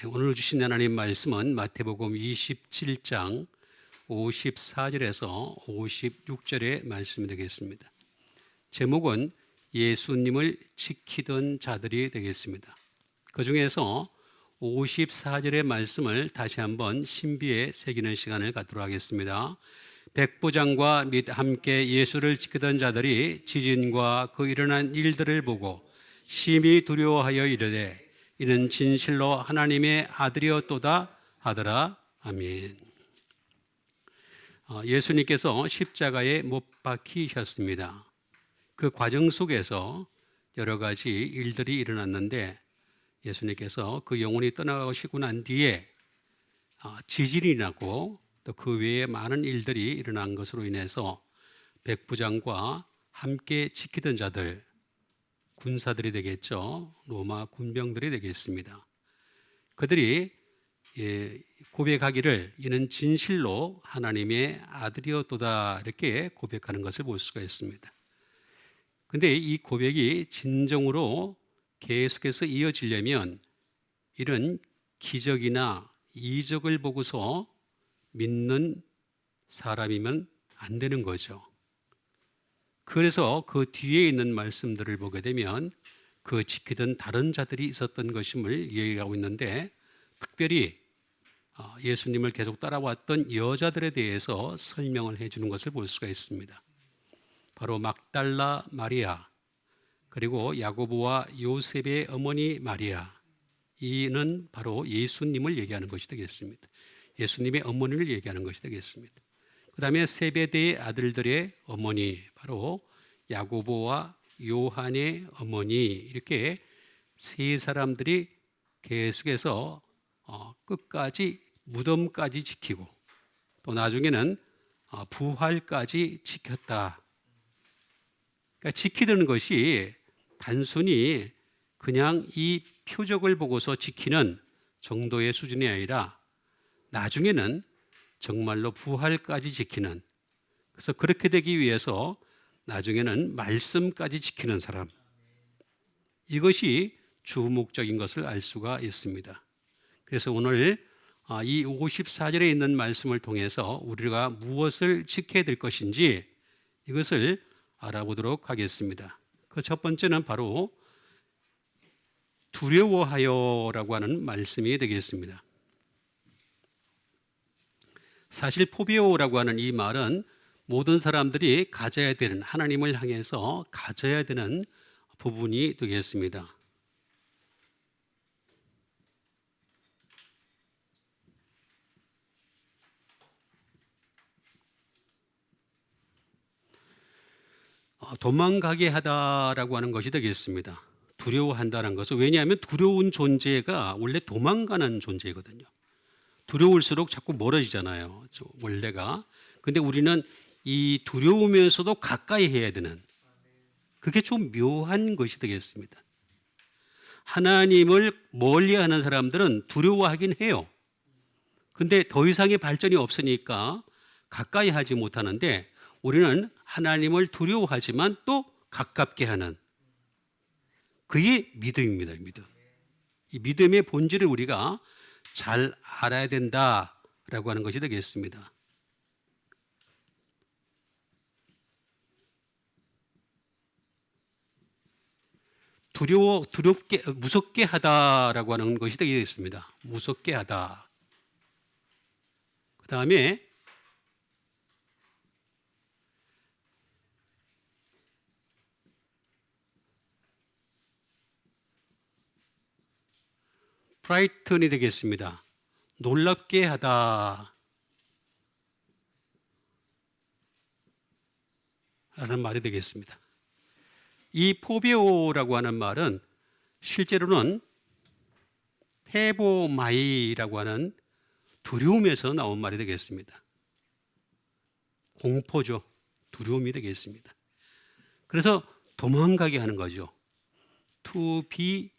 오늘 주신 하나님 말씀은 마태복음 27장 54절에서 56절의 말씀이 되겠습니다. 제목은 예수님을 지키던 자들이 되겠습니다. 그 중에서 54절의 말씀을 다시 한번 신비에 새기는 시간을 갖도록 하겠습니다. 백부장과 및 함께 예수를 지키던 자들이 지진과 그 일어난 일들을 보고 심히 두려워하여 이르되 이는 진실로 하나님의 아들이었도다 하더라. 아멘. 예수님께서 십자가에 못 박히셨습니다. 그 과정 속에서 여러 가지 일들이 일어났는데 예수님께서 그 영혼이 떠나가시고 난 뒤에 지진이 나고 또 그 외에 많은 일들이 일어난 것으로 인해서 백부장과 함께 지키던 자들, 군사들이 되겠죠. 로마 군병들이 되겠습니다. 그들이 고백하기를 이는 진실로 하나님의 아들이었도다 이렇게 고백하는 것을 볼 수가 있습니다. 그런데 이 고백이 진정으로 계속해서 이어지려면 이런 기적이나 이적을 보고서 믿는 사람이면 안 되는 거죠. 그래서 그 뒤에 있는 말씀들을 보게 되면 그 지키던 다른 자들이 있었던 것임을 얘기하고 있는데 특별히 예수님을 계속 따라왔던 여자들에 대해서 설명을 해주는 것을 볼 수가 있습니다. 바로 막달라 마리아, 그리고 야고보와 요셉의 어머니 마리아, 이는 바로 예수님을 얘기하는 것이 되겠습니다. 예수님의 어머니를 얘기하는 것이 되겠습니다. 그 다음에 세베대의 아들들의 어머니, 바로 야고보와 요한의 어머니, 이렇게 세 사람들이 계속해서 끝까지 무덤까지 지키고 또 나중에는 부활까지 지켰다. 그러니까 지키는 것이 단순히 그냥 이 표적을 보고서 지키는 정도의 수준이 아니라 나중에는 정말로 부활까지 지키는, 그래서 그렇게 되기 위해서 나중에는 말씀까지 지키는 사람, 이것이 주 목적인 것을 알 수가 있습니다. 그래서 오늘 이 54절에 있는 말씀을 통해서 우리가 무엇을 지켜야 될 것인지 이것을 알아보도록 하겠습니다. 그 첫 번째는 바로 두려워하여라고 하는 말씀이 되겠습니다. 사실 포비오라고 하는 이 말은 모든 사람들이 가져야 되는, 하나님을 향해서 가져야 되는 부분이 되겠습니다. 도망가게 하다라고 하는 것이 되겠습니다. 두려워한다는 것은, 왜냐하면 두려운 존재가 원래 도망가는 존재거든요. 두려울수록 자꾸 멀어지잖아요, 원래가. 근데 우리는 이 두려우면서도 가까이 해야 되는, 그게 좀 묘한 것이 되겠습니다. 하나님을 멀리하는 사람들은 두려워하긴 해요. 근데 더 이상의 발전이 없으니까 가까이 하지 못하는데 우리는 하나님을 두려워하지만 또 가깝게 하는, 그게 믿음입니다. 믿음. 이 믿음의 본질을 우리가 잘 알아야 된다라고 하는 것이 되겠습니다. 무섭게 하다라고 하는 것이 되겠습니다. 무섭게 하다. 그 다음에 프라이튼이 되겠습니다. 놀랍게 하다 라는 말이 되겠습니다. 이 포비오라고 하는 말은 실제로는 페보마이라고 하는 두려움에서 나온 말이 되겠습니다. 공포죠. 두려움이 되겠습니다. 그래서 도망가게 하는 거죠. To be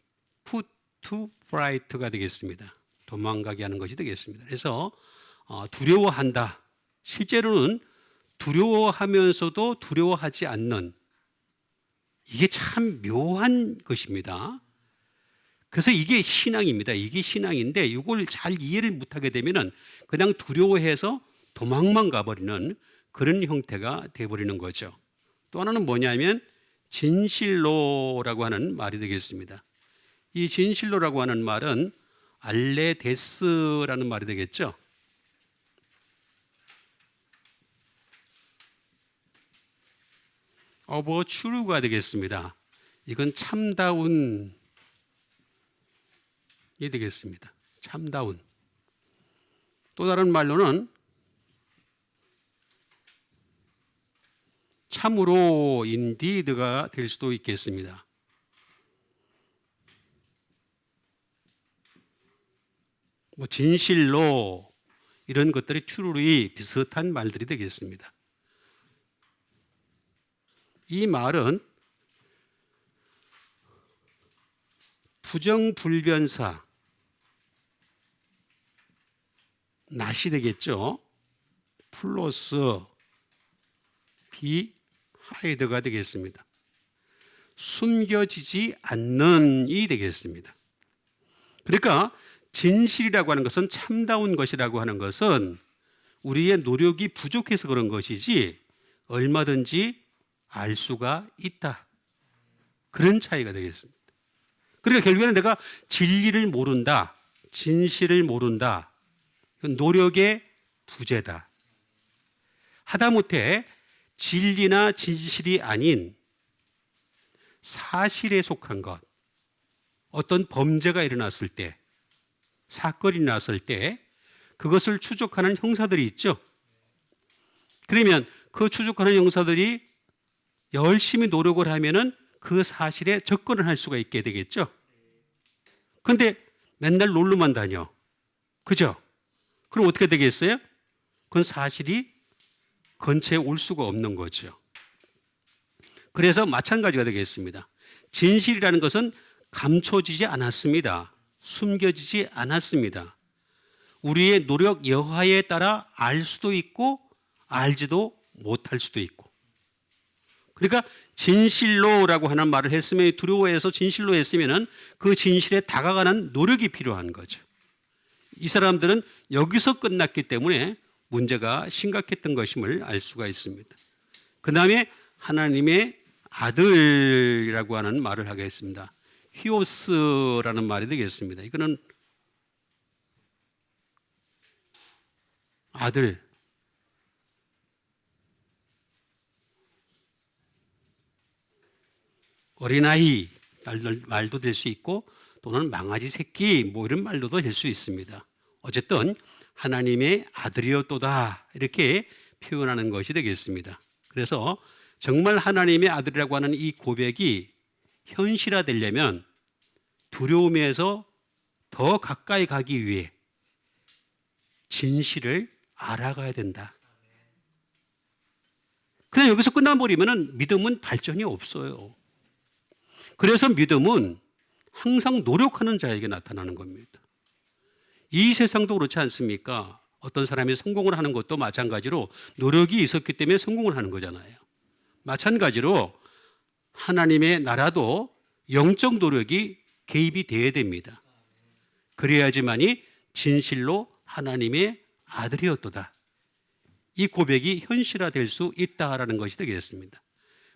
put to flight가 되겠습니다. 도망가게 하는 것이 되겠습니다. 그래서 두려워한다. 실제로는 두려워하면서도 두려워하지 않는, 이게 참 묘한 것입니다. 그래서 이게 신앙입니다. 이게 신앙인데 이걸 잘 이해를 못하게 되면은 그냥 두려워해서 도망만 가버리는 그런 형태가 돼버리는 거죠. 또 하나는 뭐냐면 진실로라고 하는 말이 되겠습니다. 이 진실로라고 하는 말은 알레데스라는 말이 되겠죠. 어버 추루가 되겠습니다. 이건 참다운이 되겠습니다. 참다운. 또 다른 말로는 참으로 인디드가 될 수도 있겠습니다. 뭐 진실로 이런 것들이 truly 비슷한 말들이 되겠습니다. 이 말은 부정불변사 낫이 되겠죠. 플러스 비 하이드가 되겠습니다. 숨겨지지 않는이 되겠습니다. 그러니까 진실이라고 하는 것은 참다운 것이라고 하는 것은 우리의 노력이 부족해서 그런 것이지 얼마든지 알 수가 있다. 그런 차이가 되겠습니다. 그러니까 결국에는 내가 진리를 모른다, 진실을 모른다. 이건 노력의 부재다. 하다못해 진리나 진실이 아닌 사실에 속한 것, 어떤 범죄가 일어났을 때, 사건이 났을 때 그것을 추적하는 형사들이 있죠. 그러면 그 추적하는 형사들이 열심히 노력을 하면은 그 사실에 접근을 할 수가 있게 되겠죠. 그런데 맨날 놀러만 다녀. 그죠? 그럼 어떻게 되겠어요? 그건 사실이 근처에 올 수가 없는 거죠. 그래서 마찬가지가 되겠습니다. 진실이라는 것은 감춰지지 않았습니다. 숨겨지지 않았습니다. 우리의 노력 여하에 따라 알 수도 있고 알지도 못할 수도 있고. 그러니까 진실로라고 하는 말을 했으면 두려워해서 진실로 했으면은 그 진실에 다가가는 노력이 필요한 거죠. 이 사람들은 여기서 끝났기 때문에 문제가 심각했던 것임을 알 수가 있습니다. 그 다음에 하나님의 아들이라고 하는 말을 하겠습니다. 히오스라는 말이 되겠습니다. 이거는 아들, 어린아이 말도 될 수 있고 또는 망아지 새끼 뭐 이런 말로도 될 수 있습니다. 어쨌든 하나님의 아들이었도다 이렇게 표현하는 것이 되겠습니다. 그래서 정말 하나님의 아들이라고 하는 이 고백이 현실화되려면 두려움에서 더 가까이 가기 위해 진실을 알아가야 된다. 그냥 여기서 끝나버리면 믿음은 발전이 없어요. 그래서 믿음은 항상 노력하는 자에게 나타나는 겁니다. 이 세상도 그렇지 않습니까? 어떤 사람이 성공을 하는 것도 마찬가지로 노력이 있었기 때문에 성공을 하는 거잖아요. 마찬가지로 하나님의 나라도 영적 노력이 개입이 돼야 됩니다. 그래야지만이 진실로 하나님의 아들이었도다. 이 고백이 현실화될 수 있다라는 것이 되겠습니다.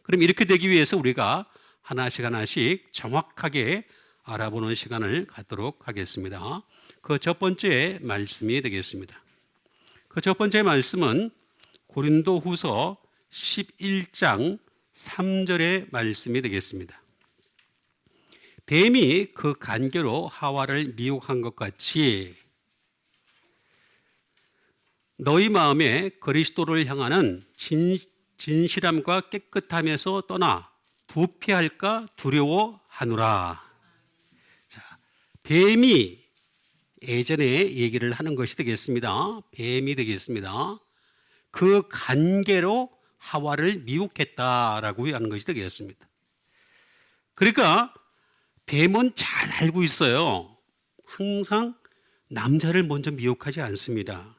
그럼 이렇게 되기 위해서 우리가 하나씩 하나씩 정확하게 알아보는 시간을 갖도록 하겠습니다. 그 첫 번째 말씀이 되겠습니다. 그 첫 번째 말씀은 고린도후서 11장 3절의 말씀이 되겠습니다. 뱀이 그 간계로 하와를 미혹한 것 같이 너희 마음에 그리스도를 향하는 진실함과 깨끗함에서 떠나 부패할까 두려워하노라. 자, 뱀이 예전에 얘기를 하는 것이 되겠습니다. 뱀이 되겠습니다. 그 간계로 하와를 미혹했다라고 하는 것이 되겠습니다. 그러니까 뱀은 잘 알고 있어요. 항상 남자를 먼저 미혹하지 않습니다.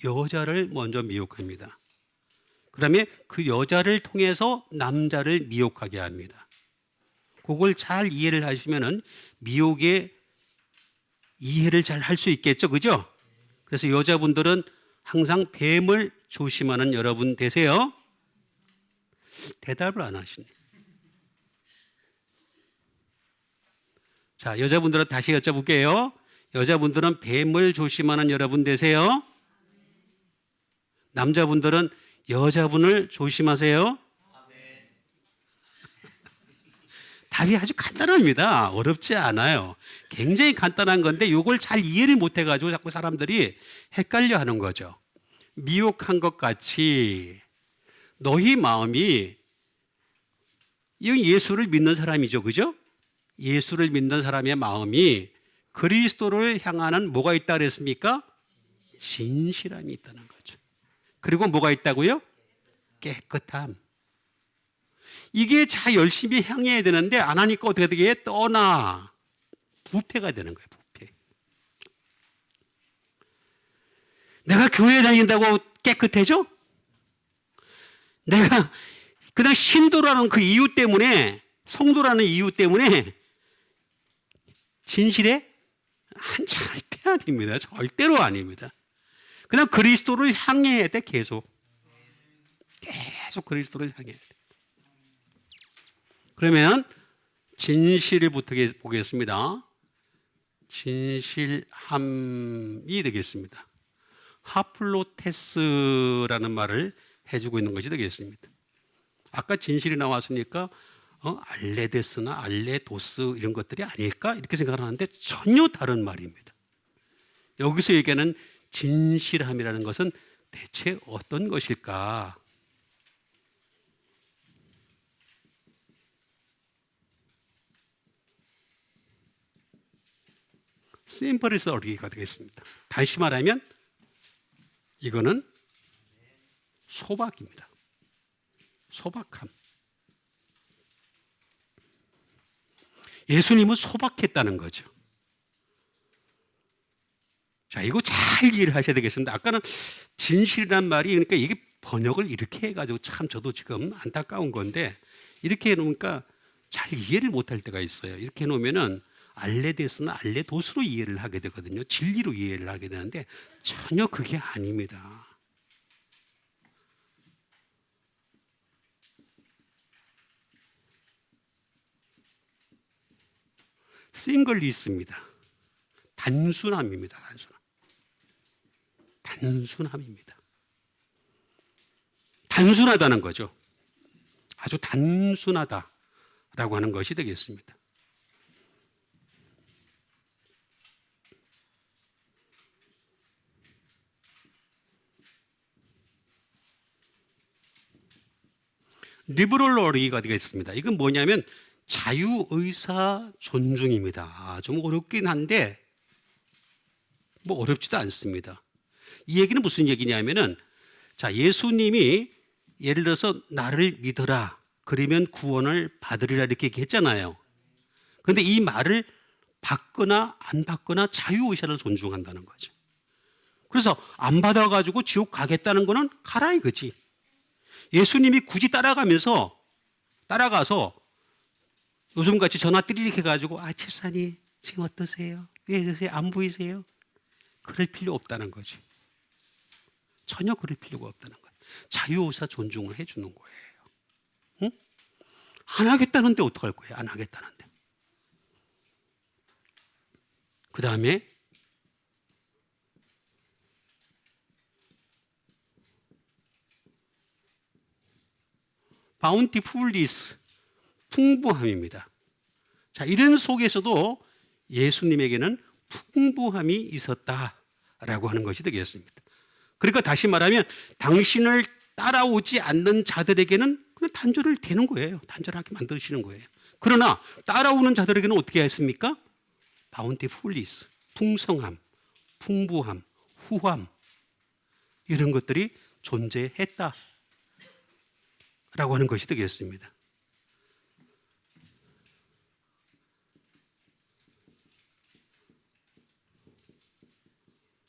여자를 먼저 미혹합니다. 그다음에 그 여자를 통해서 남자를 미혹하게 합니다. 그걸 잘 이해를 하시면은 미혹의 이해를 잘 할 수 있겠죠. 그죠? 그래서 여자분들은 항상 뱀을 조심하는 여러분 되세요. 대답을 안 하시네. 자, 여자분들은 다시 여쭤볼게요. 여자분들은 뱀을 조심하는 여러분 되세요. 남자분들은 여자분을 조심하세요. 답이 아주 간단합니다. 어렵지 않아요. 굉장히 간단한 건데 이걸 잘 이해를 못해가지고 자꾸 사람들이 헷갈려 하는 거죠. 미혹한 것 같이 너희 마음이 이 예수를 믿는 사람이죠. 그죠? 예수를 믿는 사람의 마음이 그리스도를 향하는 뭐가 있다 그랬습니까? 진실함이 있다는 거죠. 그리고 뭐가 있다고요? 깨끗함. 이게 자 열심히 향해야 되는데 안 하니까 어떻게 되게 떠나 부패가 되는 거예요. 부패. 내가 교회 다닌다고 깨끗해져? 내가 그냥 신도라는 그 이유 때문에, 성도라는 이유 때문에 진실해? 절대 아닙니다. 절대로 아닙니다. 그냥 그리스도를 향해야 돼. 계속 그리스도를 향해야 돼. 그러면 진실을 보겠습니다. 진실함이 되겠습니다. 하플로테스라는 말을 해주고 있는 것이 되겠습니다. 아까 진실이 나왔으니까 알레데스나 알레도스 이런 것들이 아닐까 이렇게 생각하는데 전혀 다른 말입니다. 여기서 얘기하는 진실함이라는 것은 대체 어떤 것일까? 심플리서리가 되겠습니다. 다시 말하면 이거는 소박입니다. 소박함. 예수님은 소박했다는 거죠. 자, 이거 잘 이해를 하셔야 되겠습니다. 아까는 진실이란 말이 그러니까 이게 번역을 이렇게 해가지고 참 저도 지금 안타까운 건데 이렇게 해놓으니까 잘 이해를 못할 때가 있어요. 이렇게 해놓으면은 알레데스나 알레도스로 이해를 하게 되거든요. 진리로 이해를 하게 되는데 전혀 그게 아닙니다. 싱글리스입니다. 단순함입니다. 단순함입니다. 단순하다는 거죠. 아주 단순하다라고 하는 것이 되겠습니다. 리버럴러리가 되겠습니다. 이건 뭐냐면 자유의사 존중입니다. 좀 어렵긴 한데 뭐 어렵지도 않습니다. 이 얘기는 무슨 얘기냐면은 자, 예수님이 예를 들어서 나를 믿어라. 그러면 구원을 받으리라 이렇게 얘기했잖아요. 그런데 이 말을 받거나 안 받거나 자유의사를 존중한다는 거죠. 그래서 안 받아가지고 지옥 가겠다는 거는 가라 이거지. 예수님이 굳이 따라가서 요즘같이 전화 띠리릭 해가지고 집사님 지금 어떠세요? 왜 그러세요? 안 보이세요? 그럴 필요 없다는 거지. 전혀 그럴 필요가 없다는 거예요. 자유의사 존중을 해주는 거예요. 응? 안 하겠다는데 어떡할 거예요? 안 하겠다는데. 그 다음에 바운티풀리스, 풍부함입니다. 자, 이런 속에서도 예수님에게는 풍부함이 있었다라고 하는 것이 되겠습니다. 그러니까 다시 말하면 당신을 따라오지 않는 자들에게는 그냥 단절을 되는 거예요. 단절하게 만드시는 거예요. 그러나 따라오는 자들에게는 어떻게 했습니까? 바운티풀리스, 풍성함, 풍부함, 후함 이런 것들이 존재했다. 라고 하는 것이 되겠습니다.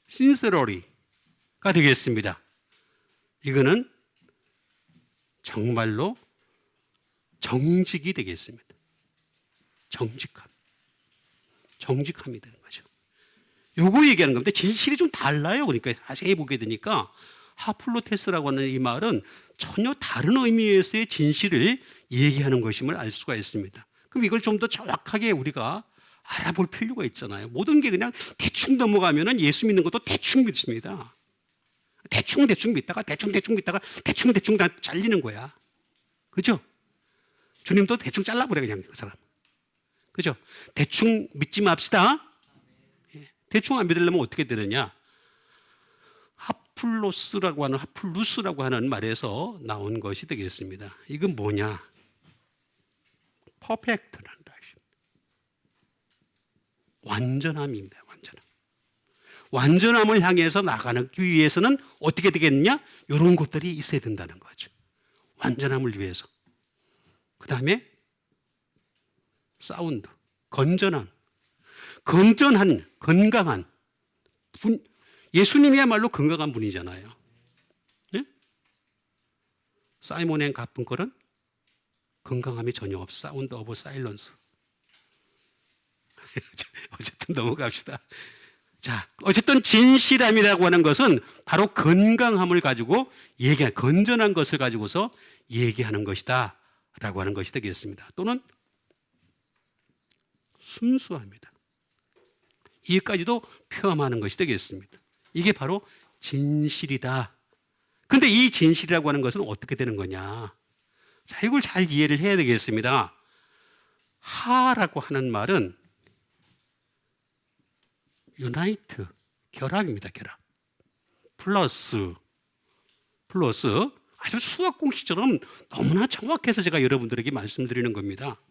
sincerely가 되겠습니다. 이거는 정말로 정직이 되겠습니다. 정직함이 되는 거죠. 요거 얘기하는 겁니다. 진실이 좀 달라요. 그러니까 자세히 보게 되니까 하플로테스라고 하는 이 말은 전혀 다른 의미에서의 진실을 얘기하는 것임을 알 수가 있습니다. 그럼 이걸 좀 더 정확하게 우리가 알아볼 필요가 있잖아요. 모든 게 그냥 대충 넘어가면은 예수 믿는 것도 대충 믿습니다. 대충 믿다가 대충 다 잘리는 거야. 그죠? 주님도 대충 잘라버려 그냥 그 사람. 그죠? 대충 믿지 맙시다. 대충 안 믿으려면 어떻게 되느냐? 하플루스라고 하는 말에서 나온 것이 되겠습니다. 이건 뭐냐? 퍼펙트란다. 완전함입니다. 완전함을 향해서 나가기 위해서는 어떻게 되겠느냐? 이런 것들이 있어야 된다는 거죠. 완전함을 위해서. 그 다음에 사운드, 건전한, 건강한 분. 예수님이야말로 건강한 분이잖아요. 네? 사이먼 앤 가펑클은 건강함이 전혀 없어. 사운드 오브 사일런스. 어쨌든 넘어갑시다. 자, 어쨌든 진실함이라고 하는 것은 바로 건강함을 가지고 건전한 것을 가지고서 얘기하는 것이다 라고 하는 것이 되겠습니다. 또는 순수합니다. 이까지도 표함하는 것이 되겠습니다. 이게 바로 진실이다. 근데 이 진실이라고 하는 것은 어떻게 되는 거냐? 자, 이걸 잘 이해를 해야 되겠습니다. 하라고 하는 말은 유나이트, 결합입니다. 결합. 플러스 아주 수학 공식처럼 너무나 정확해서 제가 여러분들에게 말씀드리는 겁니다.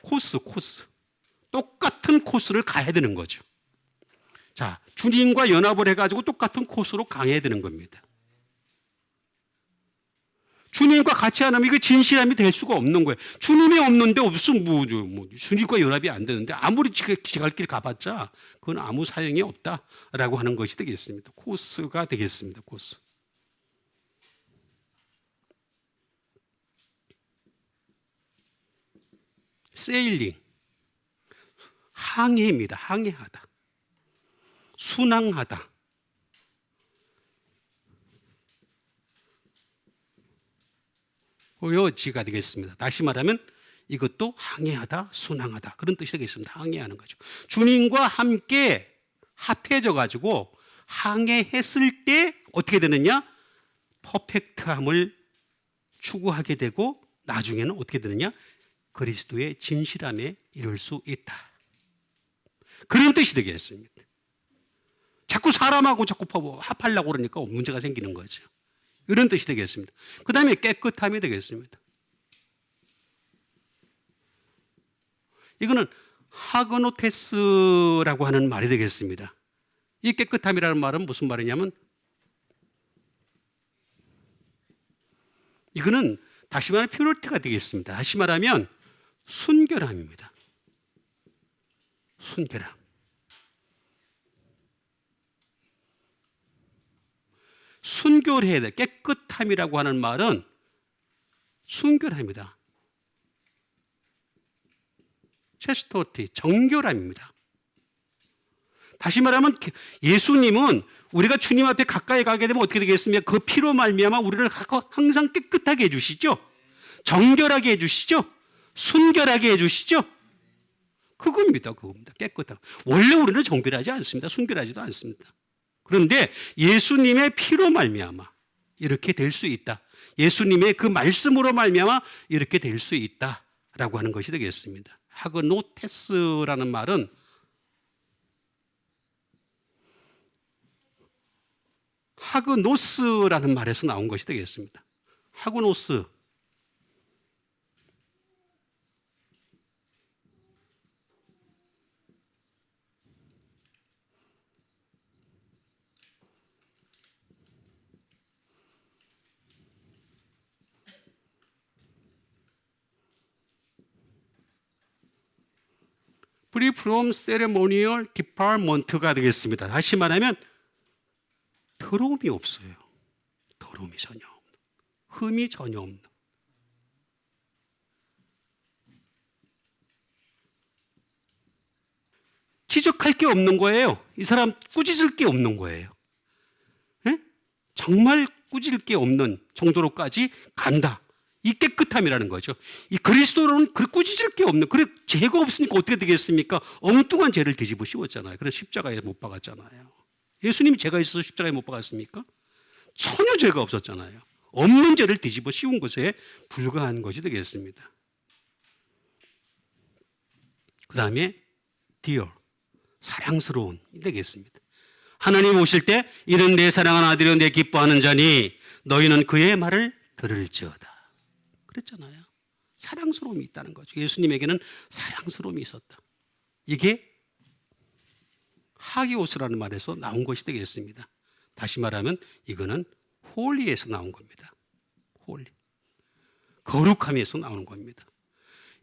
코스. 똑같은 코스를 가야 되는 거죠. 자, 주님과 연합을 해가지고 똑같은 코스로 가야 되는 겁니다. 주님과 같이 안 하면 이게 진실함이 될 수가 없는 거예요. 주님이 없는데 주님과 연합이 안 되는데 아무리 지갈 길 가봤자 그건 아무 사용이 없다라고 하는 것이 되겠습니다. 코스가 되겠습니다. 코스. 세일링. 항해입니다. 항해하다. 순항하다. 고요지가 되겠습니다. 다시 말하면 이것도 항해하다, 순항하다 그런 뜻이 되겠습니다. 항해하는 거죠. 주님과 함께 합해져 가지고 항해했을 때 어떻게 되느냐? 퍼펙트함을 추구하게 되고 나중에는 어떻게 되느냐? 그리스도의 진실함에 이룰 수 있다. 그런 뜻이 되겠습니다. 자꾸 사람하고 자꾸 합하려고 그러니까 문제가 생기는 거죠. 이런 뜻이 되겠습니다. 그 다음에 깨끗함이 되겠습니다. 이거는 하그노테스라고 하는 말이 되겠습니다. 이 깨끗함이라는 말은 무슨 말이냐면 이거는 다시 말하면 퓨리티가 되겠습니다. 다시 말하면 순결함입니다. 순결함. 순결해야 돼. 깨끗함이라고 하는 말은 순결함이다. 체스토티, 정결함입니다. 다시 말하면 예수님은 우리가 주님 앞에 가까이 가게 되면 어떻게 되겠습니까? 그 피로 말미암아 우리를 항상 깨끗하게 해주시죠. 정결하게 해주시죠. 순결하게 해주시죠. 그겁니다. 깨끗함. 원래 우리는 정결하지 않습니다. 순결하지도 않습니다. 그런데 예수님의 피로 말미암아 이렇게 될 수 있다. 예수님의 그 말씀으로 말미암아 이렇게 될 수 있다라고 하는 것이 되겠습니다. 하그노테스라는 말은 하그노스라는 말에서 나온 것이 되겠습니다. 하그노스. Free from ceremonial department가 되겠습니다. 다시 말하면 더러움이 없어요. 더러움이 전혀 없는. 흠이 전혀 없는. 지적할 게 없는 거예요. 이 사람 꾸짖을 게 없는 거예요. 예? 정말 꾸짖을 게 없는 정도로까지 간다. 이 깨끗함이라는 거죠. 이 그리스도로는 꾸짖을 게 없는, 그래 죄가 없으니까 어떻게 되겠습니까? 엉뚱한 죄를 뒤집어 씌웠잖아요. 그래서 십자가에 못 박았잖아요. 예수님이 죄가 있어서 십자가에 못 박았습니까? 전혀 죄가 없었잖아요. 없는 죄를 뒤집어 씌운 것에 불과한 것이 되겠습니다. 그 다음에 dear, 사랑스러운 되겠습니다. 하나님 오실 때 이는 내 사랑하는 아들이요 내 기뻐하는 자니 너희는 그의 말을 들을지어다. 그랬잖아요. 사랑스러움이 있다는 거죠. 예수님에게는 사랑스러움이 있었다. 이게 하기오스라는 말에서 나온 것이 되겠습니다. 다시 말하면 이거는 홀리에서 나온 겁니다. 홀리. 거룩함에서 나오는 겁니다.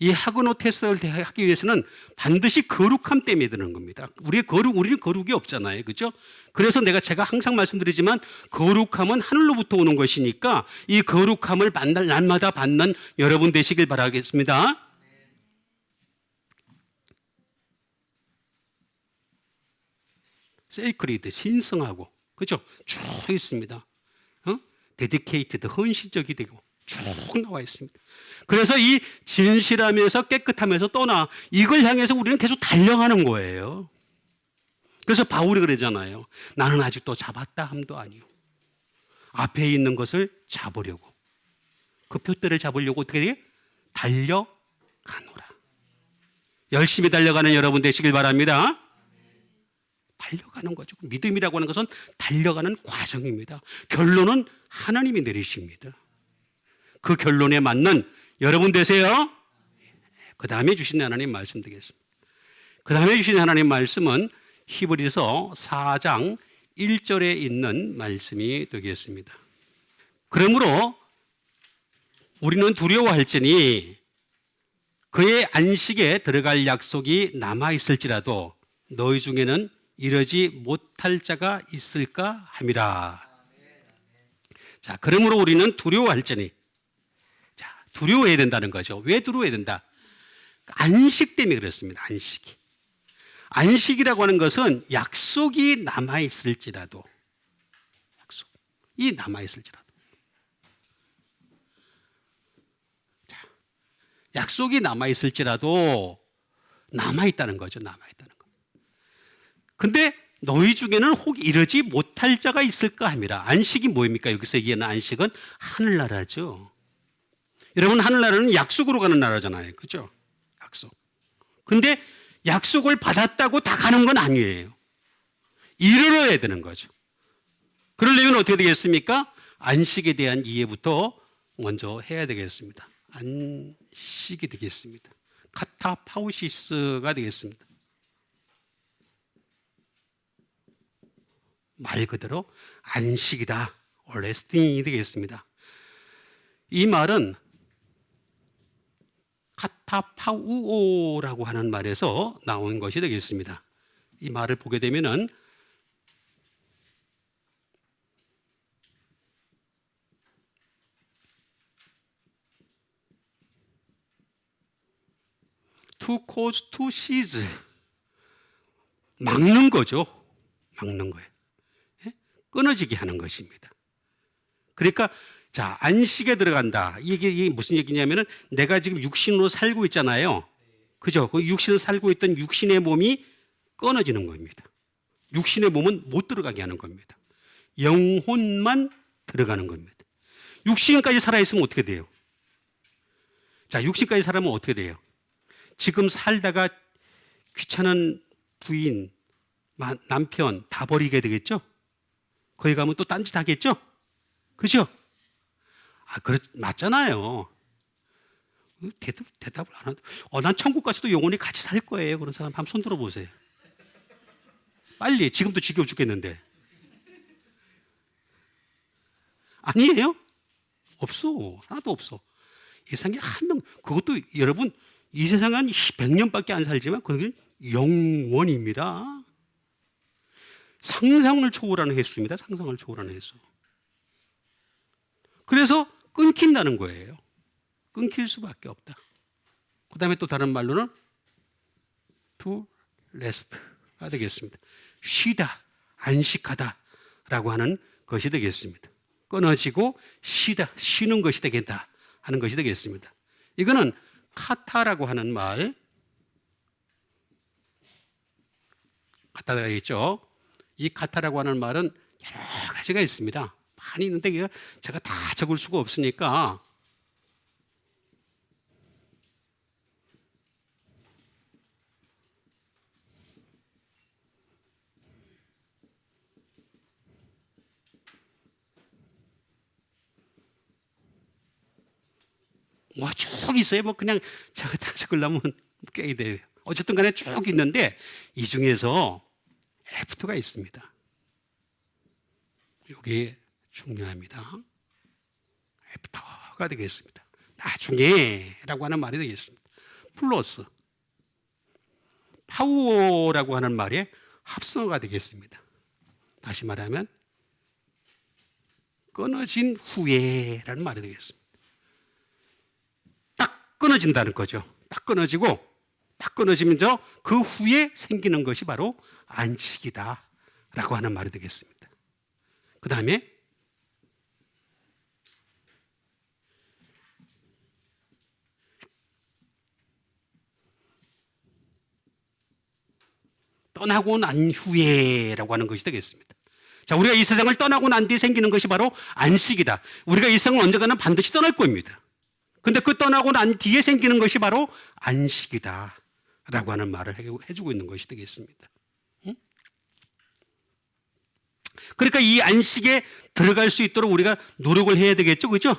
이 하그노 테스트를 하기 위해서는 반드시 거룩함 때문에 드는 겁니다. 우리는 거룩이 없잖아요. 그죠? 그래서 제가 항상 말씀드리지만 거룩함은 하늘로부터 오는 것이니까 이 거룩함을 날마다 받는 여러분 되시길 바라겠습니다. 세이크리드, 신성하고, 그죠? 쭉 있습니다. 데디케이티드, 헌신적이 되고 쭉 나와 있습니다. 그래서 이 진실하면서 깨끗하면서 떠나 이걸 향해서 우리는 계속 달려가는 거예요. 그래서 바울이 그러잖아요. 나는 아직도 잡았다 함도 아니요. 앞에 있는 것을 잡으려고. 그 표대를 잡으려고 어떻게 돼? 달려가노라. 열심히 달려가는 여러분 되시길 바랍니다. 달려가는 거죠. 믿음이라고 하는 것은 달려가는 과정입니다. 결론은 하나님이 내리십니다. 그 결론에 맞는 여러분 되세요. 그 다음에 주신 하나님 말씀 되겠습니다. 그 다음에 주신 하나님 말씀은 히브리서 4장 1절에 있는 말씀이 되겠습니다. 그러므로 우리는 두려워할지니 그의 안식에 들어갈 약속이 남아있을지라도 너희 중에는 이러지 못할 자가 있을까 함이라. 자, 그러므로 우리는 두려워할지니, 자, 두려워해야 된다는 거죠. 왜 두려워해야 된다? 안식 때문에 그렇습니다. 안식이라고 하는 것은 약속이 남아있을지라도, 약속이 남아있을지라도. 자, 약속이 남아있을지라도 남아있다는 거죠. 남아있다는 거. 근데 너희 중에는 혹 이러지 못할 자가 있을까 함이라. 안식이 뭐입니까? 여기서 얘기하는 안식은 하늘나라죠. 여러분, 하늘나라는 약속으로 가는 나라잖아요. 그죠? 약속. 근데 약속을 받았다고 다 가는 건 아니에요. 이르러야 되는 거죠. 그러려면 어떻게 되겠습니까? 안식에 대한 이해부터 먼저 해야 되겠습니다. 안식이 되겠습니다. 카타파우시스가 되겠습니다. 말 그대로 안식이다. 레스팅이 되겠습니다. 이 말은 카타파우오라고 하는 말에서 나온 것이 되겠습니다. 이 말을 보게 되면은 to cause to cease, 막는 거죠. 막는 거예요. 끊어지게 하는 것입니다. 그러니까 자, 안식에 들어간다. 이게 무슨 얘기냐면은 내가 지금 육신으로 살고 있잖아요. 그죠? 그 육신을 살고 있던 육신의 몸이 끊어지는 겁니다. 육신의 몸은 못 들어가게 하는 겁니다. 영혼만 들어가는 겁니다. 육신까지 살아있으면 어떻게 돼요? 자, 육신까지 살아면 어떻게 돼요? 지금 살다가 귀찮은 부인, 남편 다 버리게 되겠죠? 거기 가면 또 딴짓 하겠죠? 그죠? 맞잖아요. 대답을 안 하는데, 난 천국 가서도 영원히 같이 살 거예요. 그런 사람 한번 손 들어보세요. 빨리, 지금도 지겨워 죽겠는데. 아니에요? 없어. 하나도 없어. 이 세상에 한 명, 그것도 여러분, 이 세상에 한 100년밖에 안 살지만, 그게 영원입니다. 상상을 초월하는 횟수입니다. 상상을 초월하는 횟수. 그래서 끊긴다는 거예요. 끊길 수밖에 없다. 그 다음에 또 다른 말로는 to rest가 되겠습니다. 쉬다, 안식하다라고 하는 것이 되겠습니다. 끊어지고 쉬다, 쉬는 것이 되겠다 하는 것이 되겠습니다. 이거는 카타라고 하는 말, 카타가 있죠. 이 카타라고 하는 말은 여러 가지가 있습니다. 많이 있는데 이거 제가 다 적을 수가 없으니까 뭐 쭉 있어요. 뭐 그냥 제가 다 적으려면 꽤 돼요. 어쨌든 간에 쭉 있는데 이 중에서 F가 있습니다. 이게 중요합니다. F가 되겠습니다. 나중에라고 하는 말이 되겠습니다. 플러스 파워라고 하는 말의 합성어가 되겠습니다. 다시 말하면 끊어진 후에라는 말이 되겠습니다. 딱 끊어진다는 거죠. 딱 끊어지고 딱 끊어지면서 그 후에 생기는 것이 바로 안식이다라고 하는 말이 되겠습니다. 그 다음에 떠나고 난 후에라고 하는 것이 되겠습니다. 자, 우리가 이 세상을 떠나고 난 뒤에 생기는 것이 바로 안식이다. 우리가 이 세상을 언젠가는 반드시 떠날 겁니다. 근데 그 떠나고 난 뒤에 생기는 것이 바로 안식이다 라고 하는 말을 해주고 있는 것이 되겠습니다. 그러니까 이 안식에 들어갈 수 있도록 우리가 노력을 해야 되겠죠, 그죠?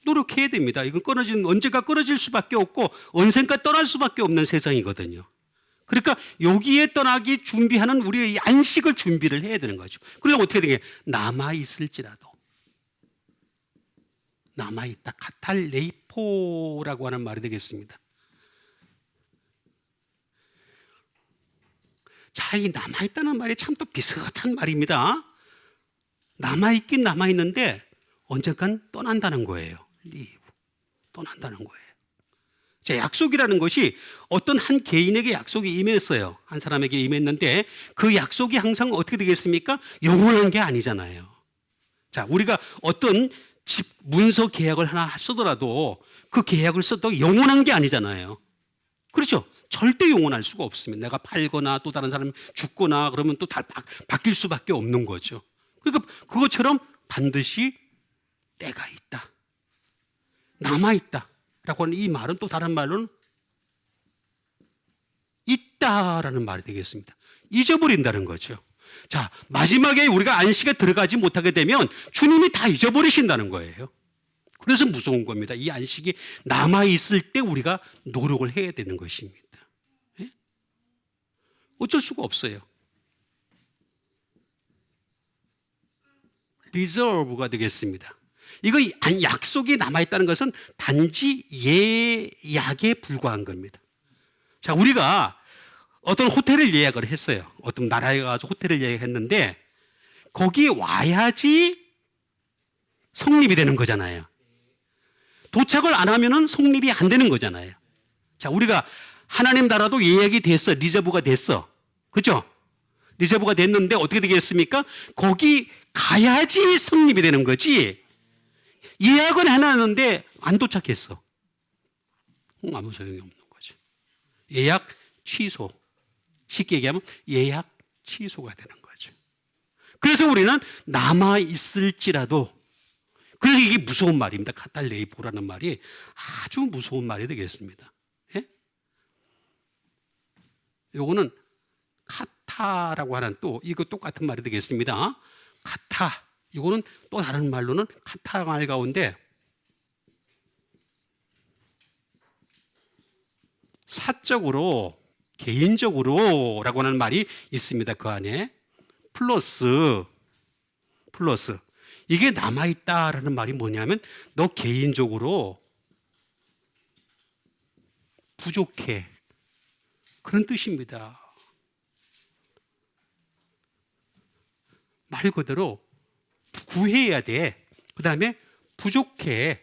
노력해야 됩니다. 이건 언젠가 끊어질 수밖에 없고 언젠가 떠날 수밖에 없는 세상이거든요. 그러니까 여기에 떠나기 준비하는 우리의 이 안식을 준비를 해야 되는 거죠. 그러면 어떻게 되게 남아있을지라도 남아있다. 카탈레이포라고 하는 말이 되겠습니다. 자, 이 남아있다는 말이 참 또 비슷한 말입니다. 남아있긴 남아있는데 언젠간 떠난다는 거예요. 떠난다는 거예요. 자, 약속이라는 것이 어떤 한 개인에게 약속이 임했어요. 한 사람에게 임했는데 그 약속이 항상 어떻게 되겠습니까? 영원한 게 아니잖아요. 자, 우리가 어떤 집 문서 계약을 하나 쓰더라도 그 계약을 써도 영원한 게 아니잖아요. 그렇죠? 절대 영원할 수가 없습니다. 내가 팔거나 또 다른 사람이 죽거나 그러면 또 다 바뀔 수밖에 없는 거죠. 그러니까 그것처럼 반드시 때가 있다. 남아있다. 라고 하는 이 말은 또 다른 말로는 있다라는 말이 되겠습니다. 잊어버린다는 거죠. 자, 마지막에 우리가 안식에 들어가지 못하게 되면 주님이 다 잊어버리신다는 거예요. 그래서 무서운 겁니다. 이 안식이 남아있을 때 우리가 노력을 해야 되는 것입니다. 예? 어쩔 수가 없어요. 리저브가 되겠습니다. 이거 약속이 남아있다는 것은 단지 예약에 불과한 겁니다. 자, 우리가 어떤 호텔을 예약을 했어요. 어떤 나라에 가서 호텔을 예약했는데 거기에 와야지 성립이 되는 거잖아요. 도착을 안 하면은 성립이 안 되는 거잖아요. 자, 우리가 하나님 나라도 예약이 됐어. 리저브가 됐어. 그죠? 리저브가 됐는데 어떻게 되겠습니까? 거기 가야지 성립이 되는 거지. 예약은 해놨는데 안 도착했어. 아무 소용이 없는 거죠. 예약 취소. 쉽게 얘기하면 예약 취소가 되는 거죠. 그래서 우리는 남아있을지라도, 그래서 이게 무서운 말입니다. 카탈레이포라는 말이 아주 무서운 말이 되겠습니다. 예? 요거는 카타라고 하는 또 이거 똑같은 말이 되겠습니다. 카타. 이거는 또 다른 말로는 카타 말 가운데 사적으로, 개인적으로라고 하는 말이 있습니다. 그 안에 플러스 이게 남아있다라는 말이 뭐냐면 너 개인적으로 부족해, 그런 뜻입니다. 말 그대로 구해야 돼. 그 다음에 부족해.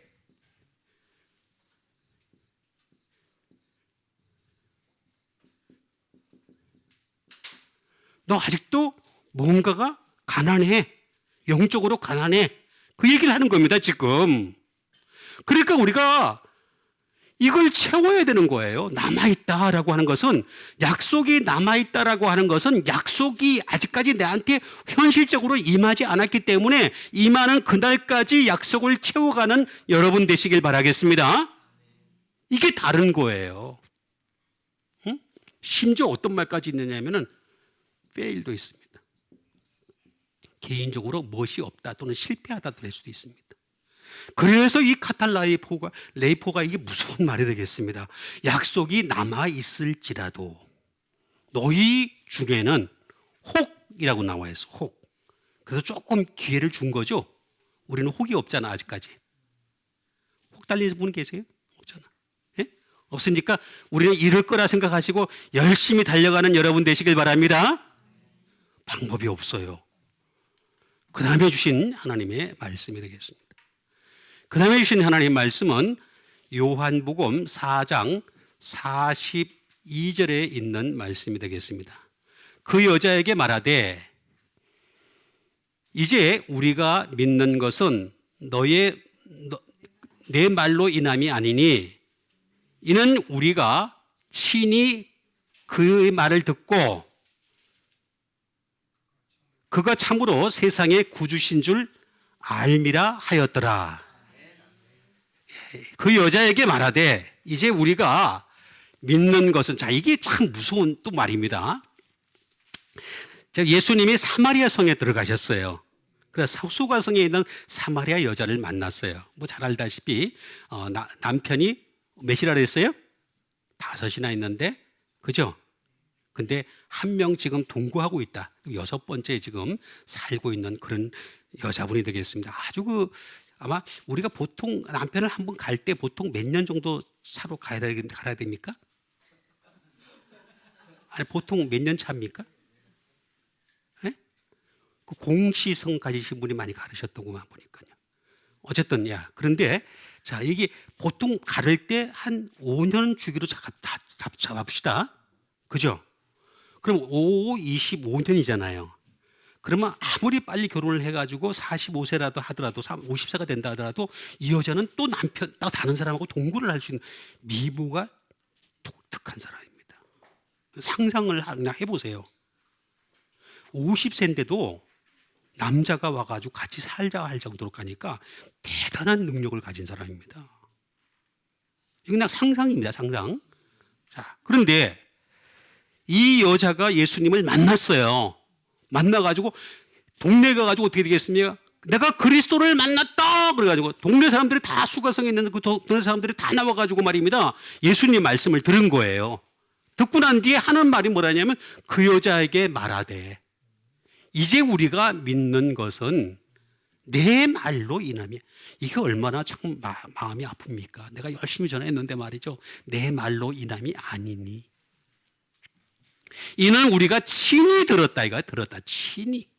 너 아직도 뭔가가 가난해. 영적으로 가난해. 그 얘기를 하는 겁니다, 지금. 그러니까 우리가 이걸 채워야 되는 거예요. 남아있다라고 하는 것은, 약속이 남아있다라고 하는 것은 약속이 아직까지 내한테 현실적으로 임하지 않았기 때문에 임하는 그날까지 약속을 채워가는 여러분 되시길 바라겠습니다. 이게 다른 거예요. 응? 심지어 어떤 말까지 있느냐면은 fail도 있습니다. 개인적으로 무엇이 없다 또는 실패하다도 될 수도 있습니다. 그래서 이 레이포가 이게 무서운 말이 되겠습니다. 약속이 남아 있을지라도 너희 중에는 혹이라고 나와 있어. 혹. 그래서 조금 기회를 준 거죠. 우리는 혹이 없잖아, 아직까지. 혹 달린 분 계세요? 없잖아. 예? 없으니까 우리는 이럴 거라 생각하시고 열심히 달려가는 여러분 되시길 바랍니다. 방법이 없어요. 그 다음에 주신 하나님의 말씀이 되겠습니다. 그 다음에 주신 하나님의 말씀은 요한복음 4장 42절에 있는 말씀이 되겠습니다. 그 여자에게 말하되 이제 우리가 믿는 것은 내 말로 인함이 아니니 이는 우리가 친히 그의 말을 듣고 그가 참으로 세상의 구주신 줄 알미라 하였더라. 그 여자에게 말하되 이제 우리가 믿는 것은, 자, 이게 참 무서운 또 말입니다. 예수님이 사마리아 성에 들어가셨어요. 그래서 수가성에 있는 사마리아 여자를 만났어요. 뭐 잘 알다시피 남편이 몇이라 그랬어요? 5이나 있는데, 그죠? 근데 한 명 지금 동거하고 있다. 6번째 지금 살고 있는 그런 여자분이 되겠습니다. 아주 아마 우리가 보통 남편을 한번 갈 때 보통 몇 년 정도 차로 가야 됩니까? 아니, 보통 몇 년 차입니까? 네? 그 공시성 가지신 분이 많이 가르셨더구만 보니까요. 어쨌든, 그런데, 자, 이게 보통 가를 때 한 5년 주기로 잡읍시다. 그죠? 그럼 25년이잖아요. 그러면 아무리 빨리 결혼을 해가지고 45세라도 하더라도 50세가 된다 하더라도 이 여자는 또 다른 사람하고 동거를 할 수 있는 미모가 독특한 사람입니다. 상상을 그냥 해보세요. 50세인데도 남자가 와가지고 같이 살자 할 정도로 가니까 대단한 능력을 가진 사람입니다. 이건 그냥 상상입니다, 상상. 자, 그런데 이 여자가 예수님을 만났어요. 만나가지고 동네 가가지고 어떻게 되겠습니까? 내가 그리스도를 만났다 그래가지고 동네 사람들이 다 수가성에 있는 그 동네 사람들이 다 나와가지고 말입니다. 예수님 말씀을 들은 거예요. 듣고 난 뒤에 하는 말이 뭐라냐면 그 여자에게 말하되 이제 우리가 믿는 것은 내 말로 인함이야. 이게 얼마나 참 마음이 아픕니까? 내가 열심히 전했는데 말이죠. 내 말로 인함이 아니니. 이는 우리가 친히 들었다. 이거 들었다. 친히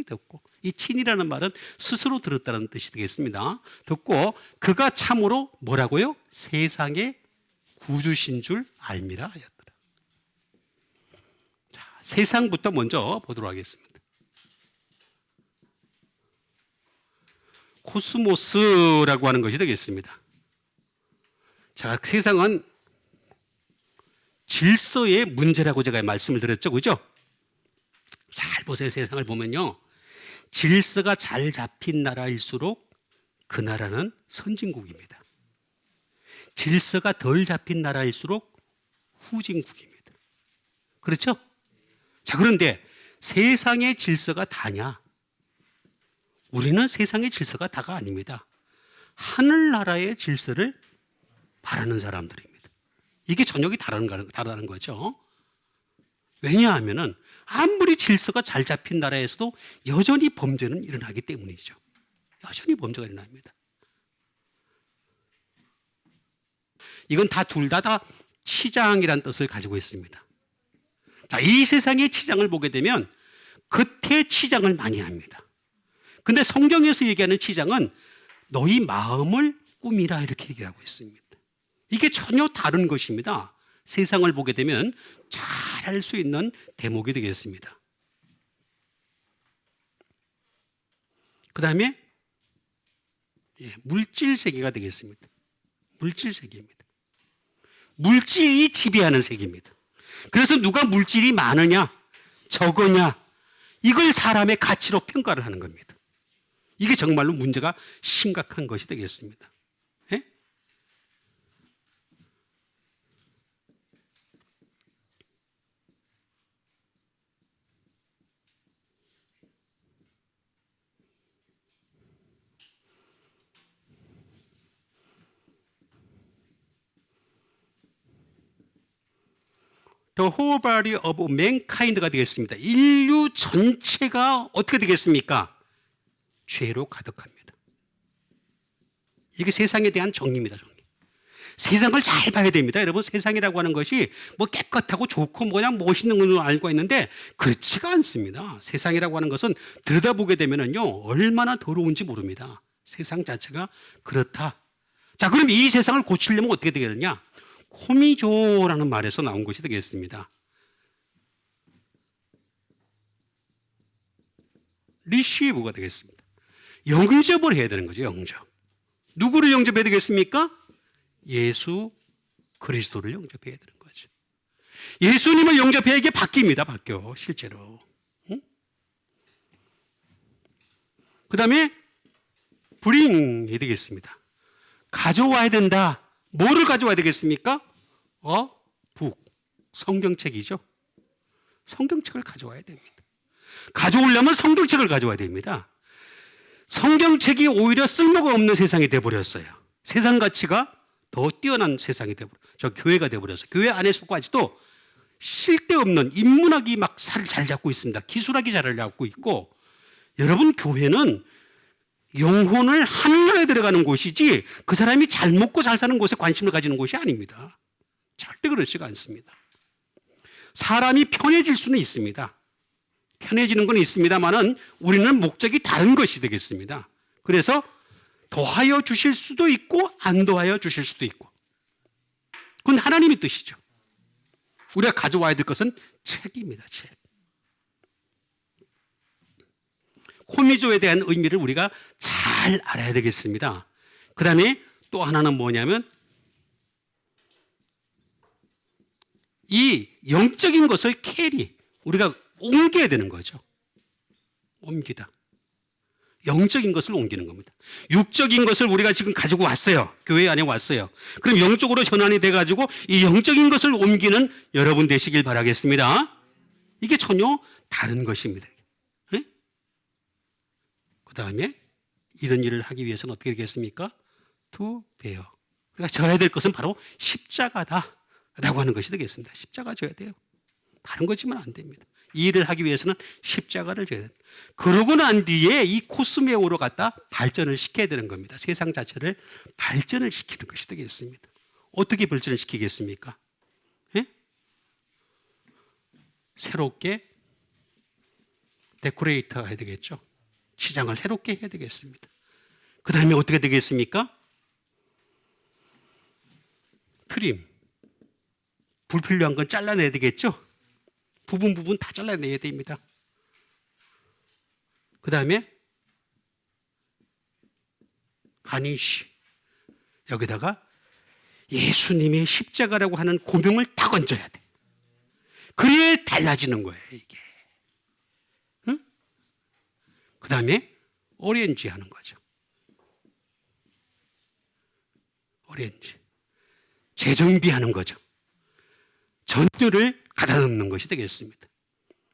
듣고, 이 친이라는 말은 스스로 들었다는 뜻이 되겠습니다. 듣고 그가 참으로 뭐라고요? 세상의 구주신 줄 알미라 하였더라. 자, 세상부터 먼저 보도록 하겠습니다. 코스모스라고 하는 것이 되겠습니다. 자, 세상은 질서의 문제라고 제가 말씀을 드렸죠. 그죠? 잘 보세요. 세상을 보면요. 질서가 잘 잡힌 나라일수록 그 나라는 선진국입니다. 질서가 덜 잡힌 나라일수록 후진국입니다. 그렇죠? 자, 그런데 세상의 질서가 다냐? 우리는 세상의 질서가 다가 아닙니다. 하늘나라의 질서를 바라는 사람들입니다. 이게 전역이 다르다는 거죠. 왜냐하면 아무리 질서가 잘 잡힌 나라에서도 여전히 범죄는 일어나기 때문이죠. 여전히 범죄가 일어납니다. 이건 둘 다 치장이라는 뜻을 가지고 있습니다. 자, 이 세상의 치장을 보게 되면 겉에 치장을 많이 합니다. 근데 성경에서 얘기하는 치장은 너희 마음을 꾸미라 이렇게 얘기하고 있습니다. 이게 전혀 다른 것입니다. 세상을 보게 되면 잘 할 수 있는 대목이 되겠습니다. 그 다음에 물질 세계가 되겠습니다. 물질 세계입니다. 물질이 지배하는 세계입니다. 그래서 누가 물질이 많으냐 적으냐 이걸 사람의 가치로 평가를 하는 겁니다. 이게 정말로 문제가 심각한 것이 되겠습니다. 예? The whole body of mankind가 되겠습니다. 인류 전체가 어떻게 되겠습니까? 죄로 가득합니다. 이게 세상에 대한 정리입니다. 정리. 세상을 잘 봐야 됩니다. 여러분 세상이라고 하는 것이 뭐 깨끗하고 좋고 그냥 멋있는 걸로 알고 있는데 그렇지가 않습니다. 세상이라고 하는 것은 들여다보게 되면요 얼마나 더러운지 모릅니다. 세상 자체가 그렇다. 자 그럼 이 세상을 고치려면 어떻게 되겠느냐? 코미조라는 말에서 나온 것이 되겠습니다. 리시브가 되겠습니다. 영접을 해야 되는 거죠. 영접. 누구를 영접해야 되겠습니까? 예수 그리스도를 영접해야 되는 거죠. 예수님을 영접해야 이게 바뀝니다. 바뀌어 실제로. 응? 그 다음에 bring이 되겠습니다. 가져와야 된다. 뭐를 가져와야 되겠습니까? 북 성경책이죠. 성경책을 가져와야 됩니다. 가져오려면 성경책을 가져와야 됩니다. 성경책이 오히려 쓸모가 없는 세상이 돼버렸어요. 세상 가치가 더 뛰어난 세상이 돼버렸어요. 저 교회가 돼버렸어요. 교회 안에서까지도 쓸데없는 인문학이 막 살을 잘 잡고 있습니다. 기술학이 잘 잡고 있고 여러분 교회는 영혼을 하늘에 들어가는 곳이지 그 사람이 잘 먹고 잘 사는 곳에 관심을 가지는 곳이 아닙니다. 절대 그렇지가 않습니다. 사람이 편해질 수는 있습니다. 편해지는 건 있습니다만은 우리는 목적이 다른 것이 되겠습니다. 그래서 더하여 주실 수도 있고 안 더하여 주실 수도 있고 그건 하나님의 뜻이죠. 우리가 가져와야 될 것은 책입니다. 책. 코미조에 대한 의미를 우리가 잘 알아야 되겠습니다. 그 다음에 또 하나는 뭐냐면 이 영적인 것을 우리가 옮겨야 되는 거죠. 옮기다. 영적인 것을 옮기는 겁니다. 육적인 것을 우리가 지금 가지고 왔어요. 교회 안에 왔어요. 그럼 영적으로 전환이 돼가지고 이 영적인 것을 옮기는 여러분 되시길 바라겠습니다. 이게 전혀 다른 것입니다. 그 다음에 이런 일을 하기 위해서는 어떻게 되겠습니까? to bear. 그러니까 져야 될 것은 바로 십자가다라고 하는 것이 되겠습니다. 십자가 져야 돼요. 다른 거지만 안 됩니다. 이 일을 하기 위해서는 십자가를 져야 됩니다. 그러고 난 뒤에 이 코스메오로 갖다 발전을 시켜야 되는 겁니다. 세상 자체를 발전을 시키는 것이 되겠습니다. 어떻게 발전을 시키겠습니까? 예? 새롭게 데코레이터 해야 되겠죠. 시장을 새롭게 해야 되겠습니다. 그 다음에 어떻게 되겠습니까? 트림. 불필요한 건 잘라내야 되겠죠? 부분 다 잘라내야 됩니다. 그 다음에 가니쉬. 여기다가 예수님의 십자가라고 하는 고명을 딱 얹어야 돼. 그래야 달라지는 거예요, 이게. 응? 그 다음에 오렌지 하는 거죠. 오렌지. 재정비하는 거죠. 전류를 가다 넣는 것이 되겠습니다.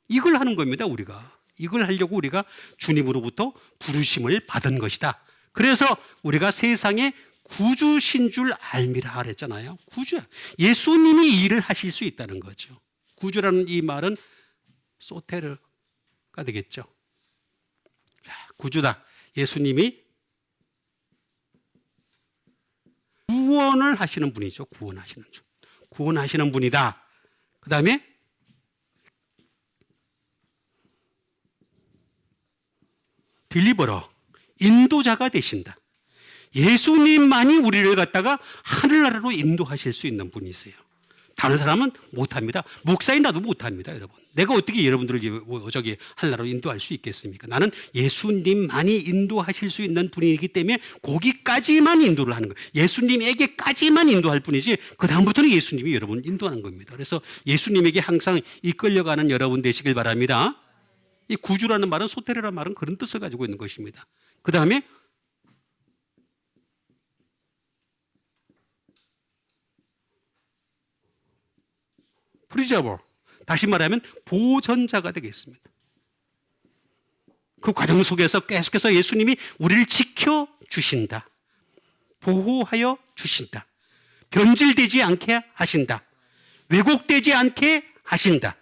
이걸 하는 겁니다, 우리가. 이걸 하려고 우리가 주님으로부터 부르심을 받은 것이다. 그래서 우리가 세상의 구주신 줄 알미라 그랬잖아요. 구주. 예수님이 이 일을 하실 수 있다는 거죠. 구주라는 이 말은 소테르가 되겠죠. 자, 구주다. 예수님이 구원을 하시는 분이죠. 구원하시는 분이다. 그 다음에 딜리버러, 인도자가 되신다. 예수님만이 우리를 갖다가 하늘나라로 인도하실 수 있는 분이세요. 다른 사람은 못합니다. 목사인 나도 못합니다, 여러분. 내가 어떻게 여러분들을 저기 하늘나라로 인도할 수 있겠습니까? 나는 예수님만이 인도하실 수 있는 분이기 때문에 거기까지만 인도를 하는 거예요. 예수님에게까지만 인도할 뿐이지 그 다음부터는 예수님이 여러분을 인도하는 겁니다. 그래서 예수님에게 항상 이끌려가는 여러분 되시길 바랍니다. 이 구주라는 말은, 소테르라는 말은 그런 뜻을 가지고 있는 것입니다. 그 다음에 프리저버, 다시 말하면 보전자가 되겠습니다. 그 과정 속에서 계속해서 예수님이 우리를 지켜주신다. 보호하여 주신다. 변질되지 않게 하신다. 왜곡되지 않게 하신다.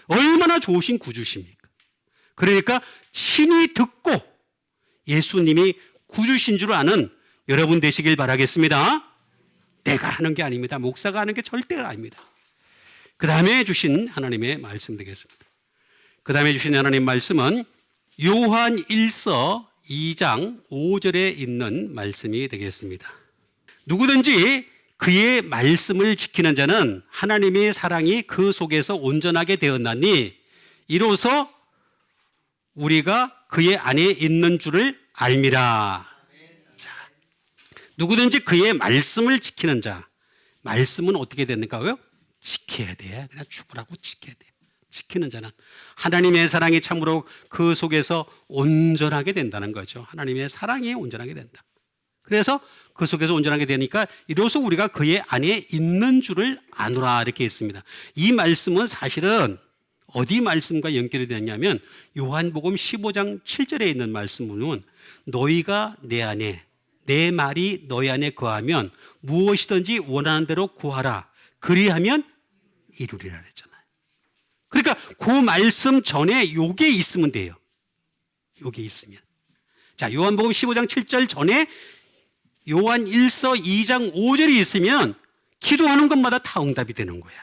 얼마나 좋으신 구주십니까? 그러니까 친히 듣고 예수님이 구주신 줄 아는 여러분 되시길 바라겠습니다. 내가 하는 게 아닙니다. 목사가 하는 게 절대 아닙니다. 그 다음에 주신 하나님의 말씀 되겠습니다. 그 다음에 주신 하나님 말씀은 요한 1서 2장 5절에 있는 말씀이 되겠습니다. 누구든지 그의 말씀을 지키는 자는 하나님의 사랑이 그 속에서 온전하게 되었나니 이로써 우리가 그의 안에 있는 줄을 알미라. 자, 누구든지 그의 말씀을 지키는 자, 말씀은 어떻게 되는가요? 지켜야 돼. 그냥 죽으라고 지켜야 돼. 지키는 자는 하나님의 사랑이 참으로 그 속에서 온전하게 된다는 거죠. 하나님의 사랑이 온전하게 된다. 그래서 그 속에서 온전하게 되니까 이로써 우리가 그의 안에 있는 줄을 아노라 이렇게 했습니다. 이 말씀은 사실은 어디 말씀과 연결이 되냐면 요한복음 15장 7절에 있는 말씀은 너희가 내 안에, 내 말이 너희 안에 거하면 무엇이든지 원하는 대로 구하라. 그리하면 이루리라 그랬잖아요. 그러니까 그 말씀 전에 요게 있으면 돼요. 요게 있으면. 자, 요한복음 15장 7절 전에 요한 1서 2장 5절이 있으면 기도하는 것마다 다 응답이 되는 거야.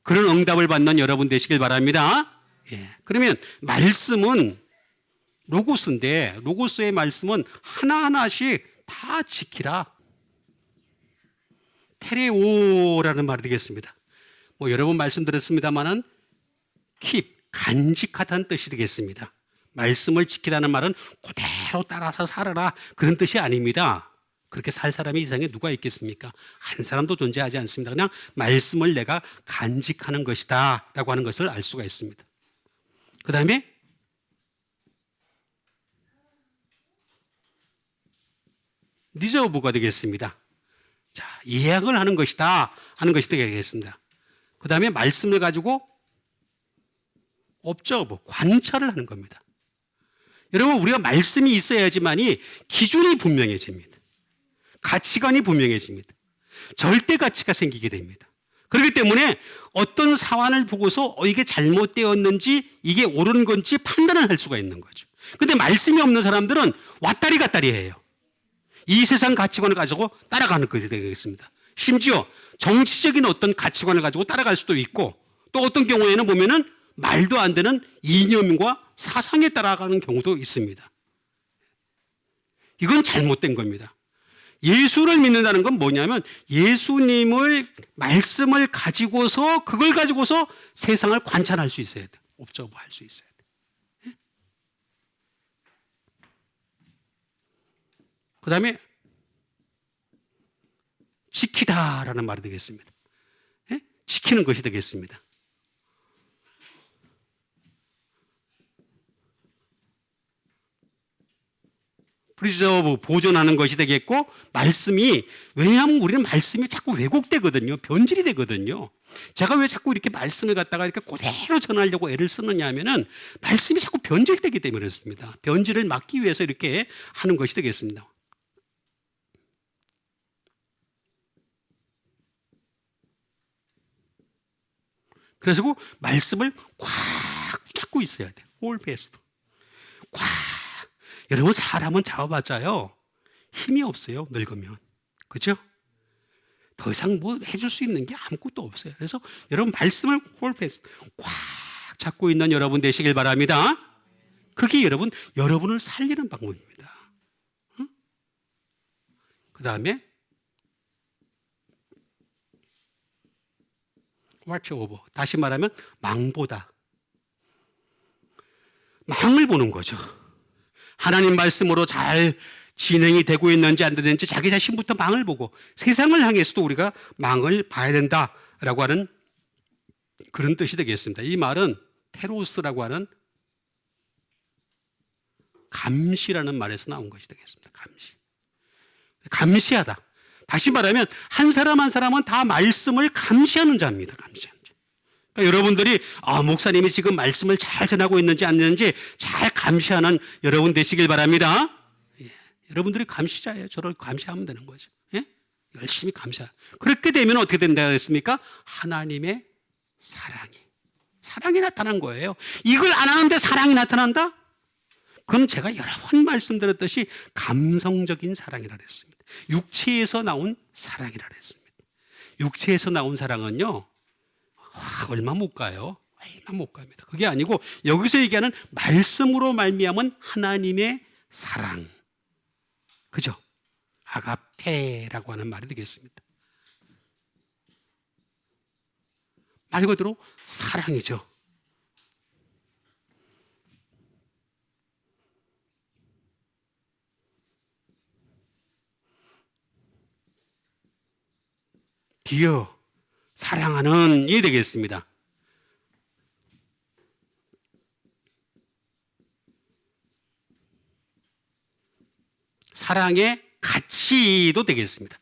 그런 응답을 받는 여러분 되시길 바랍니다. 예. 그러면 말씀은 로고스인데 로고스의 말씀은 하나하나씩 다 지키라. 테레오라는 말이 되겠습니다. 뭐 여러 번 말씀드렸습니다만은 keep, 간직하다는 뜻이 되겠습니다. 말씀을 지키다는 말은 그대로 따라서 살아라 그런 뜻이 아닙니다. 그렇게 살 사람이 이 세상에 누가 있겠습니까? 한 사람도 존재하지 않습니다. 그냥 말씀을 내가 간직하는 것이다 라고 하는 것을 알 수가 있습니다. 그 다음에 리저브가 되겠습니다. 자, 예약을 하는 것이다 하는 것이 되겠습니다. 그 다음에 말씀을 가지고 옵저브, 관찰을 하는 겁니다. 여러분, 우리가 말씀이 있어야지만이 기준이 분명해집니다. 가치관이 분명해집니다. 절대 가치가 생기게 됩니다. 그렇기 때문에 어떤 사안을 보고서 이게 잘못되었는지 이게 옳은 건지 판단을 할 수가 있는 거죠. 근데 말씀이 없는 사람들은 왔다리 갔다리 해요. 이 세상 가치관을 가지고 따라가는 것이 되겠습니다. 심지어 정치적인 어떤 가치관을 가지고 따라갈 수도 있고 또 어떤 경우에는 보면은 말도 안 되는 이념과 사상에 따라가는 경우도 있습니다. 이건 잘못된 겁니다. 예수를 믿는다는 건 뭐냐면 예수님을 말씀을 가지고서 그걸 가지고서 세상을 관찰할 수 있어야 돼. 옵저버할 수 있어야 돼. 그 다음에 지키다라는 말이 되겠습니다. 지키는 것이 되겠습니다. 프리저브, 보존하는 것이 되겠고 말씀이, 왜냐하면 우리는 말씀이 자꾸 왜곡되거든요. 변질이 되거든요. 제가 왜 자꾸 이렇게 말씀을 갖다가 이렇게 그대로 전하려고 애를 쓰느냐 하면은 말씀이 자꾸 변질되기 때문에 그렇습니다. 변질을 막기 위해서 이렇게 하는 것이 되겠습니다. 그래서 그 말씀을 꽉 잡고 있어야 돼요. 홀페스트. 꽉. 여러분, 사람은 잡아봤자요 힘이 없어요. 늙으면. 그죠? 더 이상 뭐 해줄 수 있는 게 아무것도 없어요. 그래서 여러분 말씀을 홀페스트 꽉 잡고 있는 여러분 되시길 바랍니다. 그게 여러분을 살리는 방법입니다. 응? 그 다음에 watch over. 다시 말하면 망보다. 망을 보는 거죠. 하나님 말씀으로 잘 진행이 되고 있는지 안 되는지 자기 자신부터 망을 보고 세상을 향해서도 우리가 망을 봐야 된다라고 하는 그런 뜻이 되겠습니다. 이 말은 테로스라고 하는 감시라는 말에서 나온 것이 되겠습니다. 감시. 감시하다. 다시 말하면 한 사람 한 사람은 다 말씀을 감시하는 자입니다. 감시하는 자. 그러니까 여러분들이 목사님이 지금 말씀을 잘 전하고 있는지 안 되는지 잘 감시하는 여러분 되시길 바랍니다. 예. 여러분들이 감시자예요. 저를 감시하면 되는 거죠. 예? 열심히 감시하. 그렇게 되면 어떻게 된다고 했습니까? 하나님의 사랑이 나타난 거예요. 이걸 안 하는데 사랑이 나타난다? 그건 제가 여러 번 말씀드렸듯이 감성적인 사랑이라 그랬습니다. 육체에서 나온 사랑이라 그랬습니다. 육체에서 나온 사랑은요, 얼마 못 가요. 얼마 못 갑니다. 그게 아니고 여기서 얘기하는 말씀으로 말미암은 하나님의 사랑. 그죠? 아가페라고 하는 말이 되겠습니다. 말 그대로 사랑이죠. 디어, 사랑하는 이 되겠습니다. 사랑의 가치도 되겠습니다.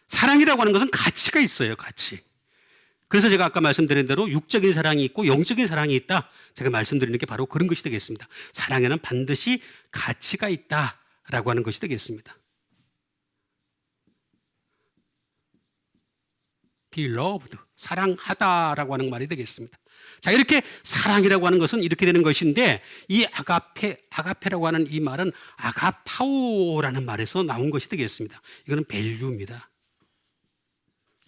사랑이라고 하는 것은 가치가 있어요. 가치. 그래서 제가 아까 말씀드린 대로 육적인 사랑이 있고 영적인 사랑이 있다. 제가 말씀드리는 게 바로 그런 것이 되겠습니다. 사랑에는 반드시 가치가 있다라고 하는 것이 되겠습니다. be loved, 사랑하다라고 하는 말이 되겠습니다. 자, 이렇게 사랑이라고 하는 것은 이렇게 되는 것인데 이 아가페라고 하는 이 말은 아가파오라는 말에서 나온 것이 되겠습니다. 이거는 밸류입니다.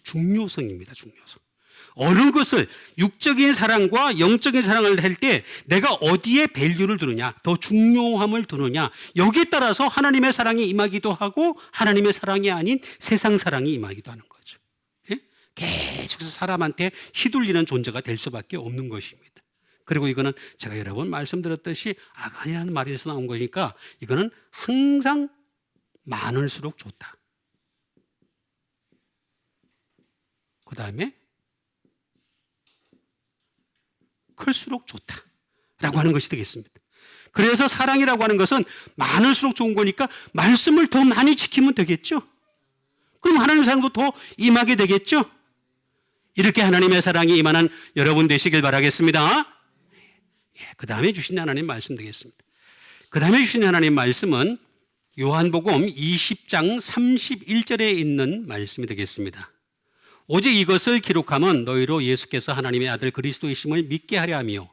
중요성입니다. 중요성. 어느 것을 육적인 사랑과 영적인 사랑을 할 때 내가 어디에 밸류를 두느냐, 더 중요함을 두느냐, 여기에 따라서 하나님의 사랑이 임하기도 하고 하나님의 사랑이 아닌 세상 사랑이 임하기도 하는 거죠. 예? 계속해서 사람한테 휘둘리는 존재가 될 수밖에 없는 것입니다. 그리고 이거는 제가 여러 번 말씀드렸듯이 아간이라는 말에서 나온 거니까 이거는 항상 많을수록 좋다. 그 다음에 클수록 좋다라고 하는 것이 되겠습니다. 그래서 사랑이라고 하는 것은 많을수록 좋은 거니까 말씀을 더 많이 지키면 되겠죠. 그럼 하나님의 사랑도 더 임하게 되겠죠. 이렇게 하나님의 사랑이 임하는 여러분 되시길 바라겠습니다. 그 다음에 주신 하나님 말씀 되겠습니다. 그 다음에 주신 하나님 말씀은 요한복음 20장 31절에 있는 말씀이 되겠습니다. 오직 이것을 기록함은 너희로 예수께서 하나님의 아들 그리스도이심을 믿게 하려 하며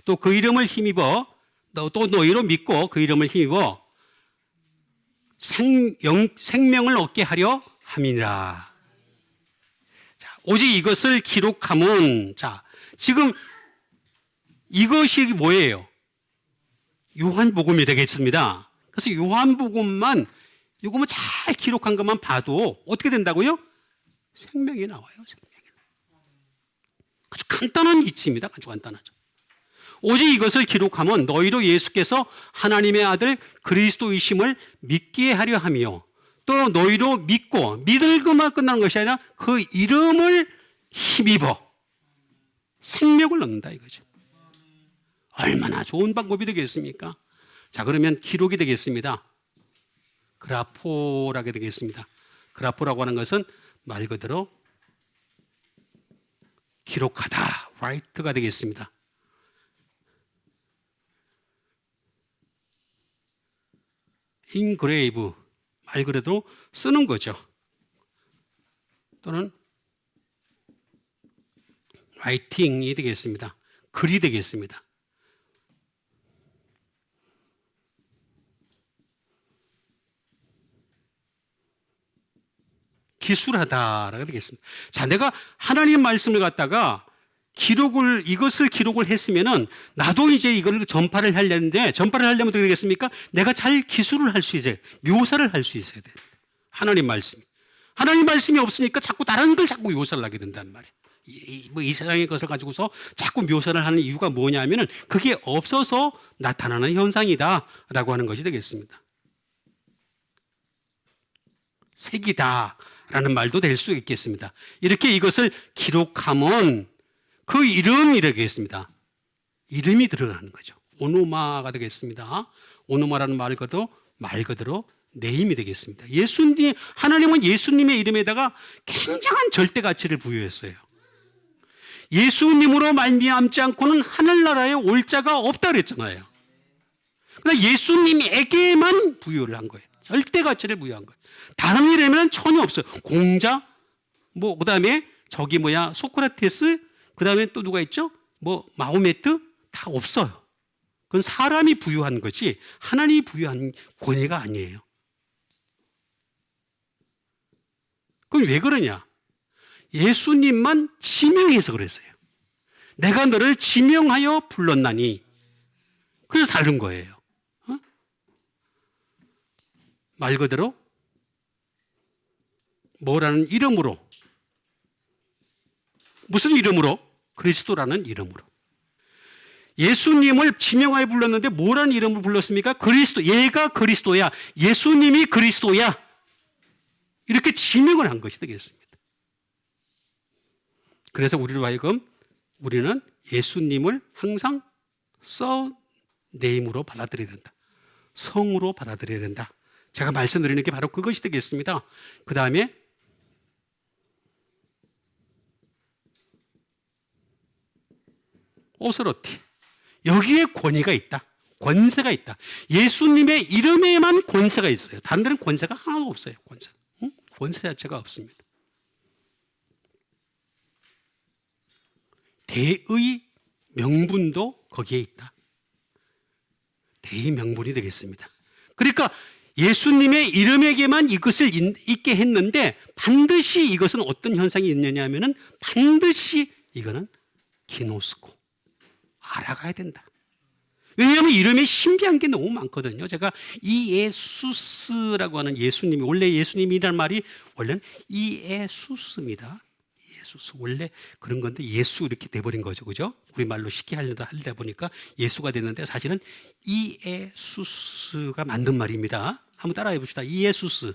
또 그 이름을 힘입어 또 너희로 믿고 그 이름을 힘입어 생명을 얻게 하려 함이니라. 자, 오직 이것을 기록함은, 자, 지금 이것이 뭐예요? 요한복음이 되겠습니다. 그래서 요한복음만 요거만 잘 기록한 것만 봐도 어떻게 된다고요? 생명이 나와요. 생명이. 아주 간단한 이치입니다. 아주 간단하죠. 오직 이것을 기록하면 너희로 예수께서 하나님의 아들 그리스도이심을 믿게 하려 하며 또 너희로 믿고 믿을 것만 끝나는 것이 아니라 그 이름을 힘입어 생명을 얻는다 이거죠. 얼마나 좋은 방법이 되겠습니까? 자, 그러면 기록이 되겠습니다. 그라포라게 되겠습니다. 그라포라고 하는 것은 말 그대로 기록하다, write가 되겠습니다. engrave, 말 그대로 쓰는 거죠. 또는 writing이 되겠습니다. 글이 되겠습니다. 기술하다라고 되겠습니다. 자, 내가 하나님 말씀을 갖다가 이것을 기록을 했으면은 나도 이제 이걸 전파를 하려는데 전파를 하려면 어떻게 되겠습니까? 내가 잘 기술을 할 수 있어요. 묘사를 할 수 있어야 돼요. 하나님 말씀이. 하나님 말씀이 없으니까 자꾸 다른 걸 자꾸 묘사를 하게 된단 말이에요. 이 세상의 것을 가지고서 자꾸 묘사를 하는 이유가 뭐냐면은 그게 없어서 나타나는 현상이다라고 하는 것이 되겠습니다. 색이다라는 말도 될 수 있겠습니다. 이렇게 이것을 기록하면 그 이름이 되겠습니다. 이름이 들어가는 거죠. 오노마가 되겠습니다. 오노마라는 말 그대로 네임이 되겠습니다. 예수님, 하나님은 예수님의 이름에다가 굉장한 절대 가치를 부여했어요. 예수님으로 말미암지 않고는 하늘나라에 올 자가 없다 그랬잖아요. 그러나 예수님에게만 부여를 한 거예요. 절대 가치를 부여한 거예요. 다른 이름에는 전혀 없어요. 공자, 그다음에 소크라테스, 그다음에 또 누가 있죠? 마호메트 다 없어요. 그건 사람이 부여한 거지 하나님이 부여한 권위가 아니에요. 그럼 왜 그러냐? 예수님만 지명해서 그랬어요. 내가 너를 지명하여 불렀나니. 그래서 다른 거예요. 말 그대로 뭐라는 이름으로, 무슨 이름으로? 그리스도라는 이름으로. 예수님을 지명하여 불렀는데 뭐라는 이름으로 불렀습니까? 그리스도. 얘가 그리스도야. 예수님이 그리스도야. 이렇게 지명을 한 것이 되겠습니다. 그래서 우리로 하여금 우리는 예수님을 항상 네임으로 받아들여야 된다. 성으로 받아들여야 된다. 제가 말씀드리는 게 바로 그것이 되겠습니다. 그 다음에 오스로티. 여기에 권위가 있다. 권세가 있다. 예수님의 이름에만 권세가 있어요. 다른 데는 권세가 하나도 없어요. 권세 자체가 없습니다. 대의 명분도 거기에 있다. 대의 명분이 되겠습니다. 그러니까 예수님의 이름에게만 이것을 있게 했는데 반드시 이것은 어떤 현상이 있느냐 하면은 반드시 이거는 기노스코. 알아가야 된다. 왜냐하면 이름에 신비한 게 너무 많거든요. 제가 이예수스라고 하는 예수님이, 원래 예수님이라는 말이 원래는 이예수스입니다. 예수스. 원래 그런 건데 예수 이렇게 돼버린 거죠. 그죠? 우리말로 쉽게 하려다 보니까 예수가 됐는데 사실은 이예수스가 만든 말입니다. 한번 따라해 봅시다. 이예수스.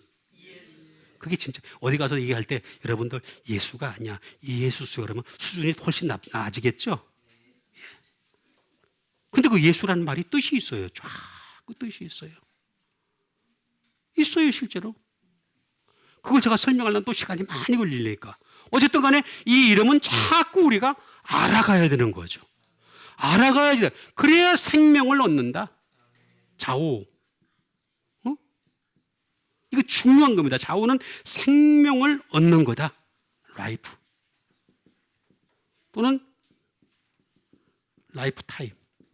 그게 진짜 어디 가서 얘기할 때 여러분들 예수가 아니야. 이예수스 그러면 수준이 훨씬 나아지겠죠? 근데 그 예수라는 말이 뜻이 있어요. 쫙 그 뜻이 있어요. 있어요, 실제로. 그걸 제가 설명하려면 또 시간이 많이 걸리니까. 어쨌든 간에 이 이름은 자꾸 우리가 알아가야 되는 거죠. 알아가야 돼. 그래야 생명을 얻는다. 좌우. 이거 중요한 겁니다. 좌우는 생명을 얻는 거다. 라이프. 또는 라이프 타임.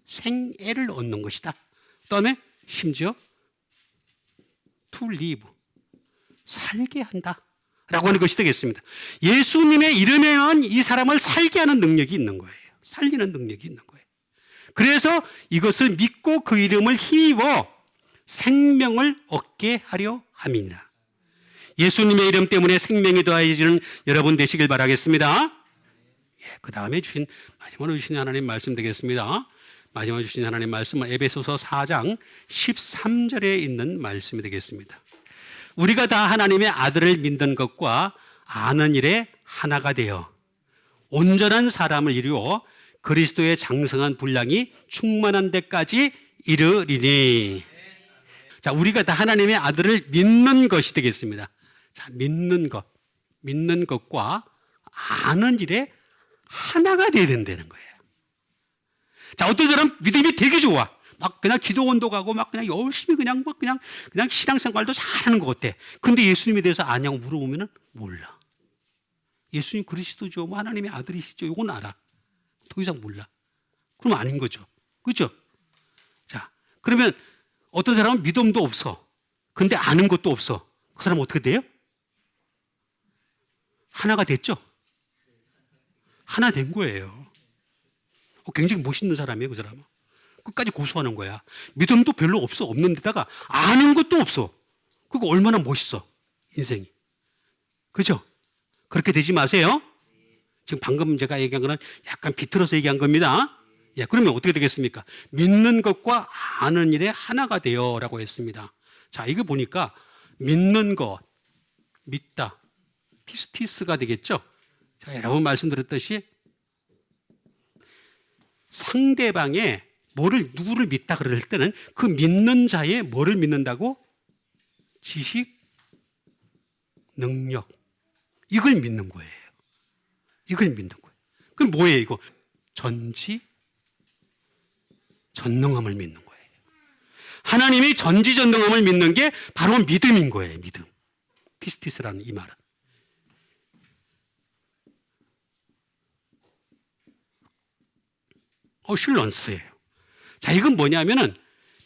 생애를 얻는 것이다. 그 다음에 심지어 to live. 살게 한다. 라고 하는 것이 되겠습니다. 예수님의 이름에만 이 사람을 살게 하는 능력이 있는 거예요. 살리는 능력이 있는 거예요. 그래서 이것을 믿고 그 이름을 힘입어 생명을 얻게 하려 함이니라. 예수님의 이름 때문에 생명이 더해지는 여러분 되시길 바라겠습니다. 그 다음에 마지막으로 주신 하나님 말씀 되겠습니다. 마지막으로 주신 하나님 말씀은 에베소서 4장 13절에 있는 말씀이 되겠습니다. 우리가 다 하나님의 아들을 믿는 것과 아는 일에 하나가 되어 온전한 사람을 이루어 그리스도의 장성한 분량이 충만한 데까지 이르리니. 자, 우리가 다 하나님의 아들을 믿는 것이 되겠습니다. 자, 믿는 것과 아는 일에 하나가 되어야 된다는 거예요. 자, 어떤 사람 믿음이 되게 좋아. 막 그냥 기도원도 가고 막 그냥 열심히 그냥 신앙생활도 잘하는 것 같아. 근데 예수님에 대해서 아냐고 물어보면은 몰라. 예수님 그리스도죠. 하나님의 아들이시죠. 이건 알아. 더 이상 몰라. 그럼 아닌 거죠. 그렇죠? 자, 그러면 어떤 사람은 믿음도 없어. 근데 아는 것도 없어. 그 사람은 어떻게 돼요? 하나가 됐죠? 하나 된 거예요. 굉장히 멋있는 사람이에요, 그 사람은. 끝까지 고수하는 거야. 믿음도 별로 없는 데다가 아는 것도 없어. 그거 얼마나 멋있어. 인생이. 그죠? 그렇게 되지 마세요. 지금 방금 제가 얘기한 거는 약간 비틀어서 얘기한 겁니다. 예, 그러면 어떻게 되겠습니까? 믿는 것과 아는 일에 하나가 되어 라고 했습니다. 자, 이거 보니까 믿는 것, 믿다, 피스티스가 되겠죠? 제가 여러 번 말씀드렸듯이 상대방의 누구를 믿다 그럴 때는 그 믿는 자의 뭐를 믿는다고? 지식, 능력. 이걸 믿는 거예요. 이걸 믿는 거예요. 그럼 뭐예요, 이거? 전지전능함을 믿는 거예요. 하나님이 전지전능함을 믿는 게 바로 믿음인 거예요, 믿음. 피스티스라는 이 말은. 어슐런스예요. 자, 이건 뭐냐면은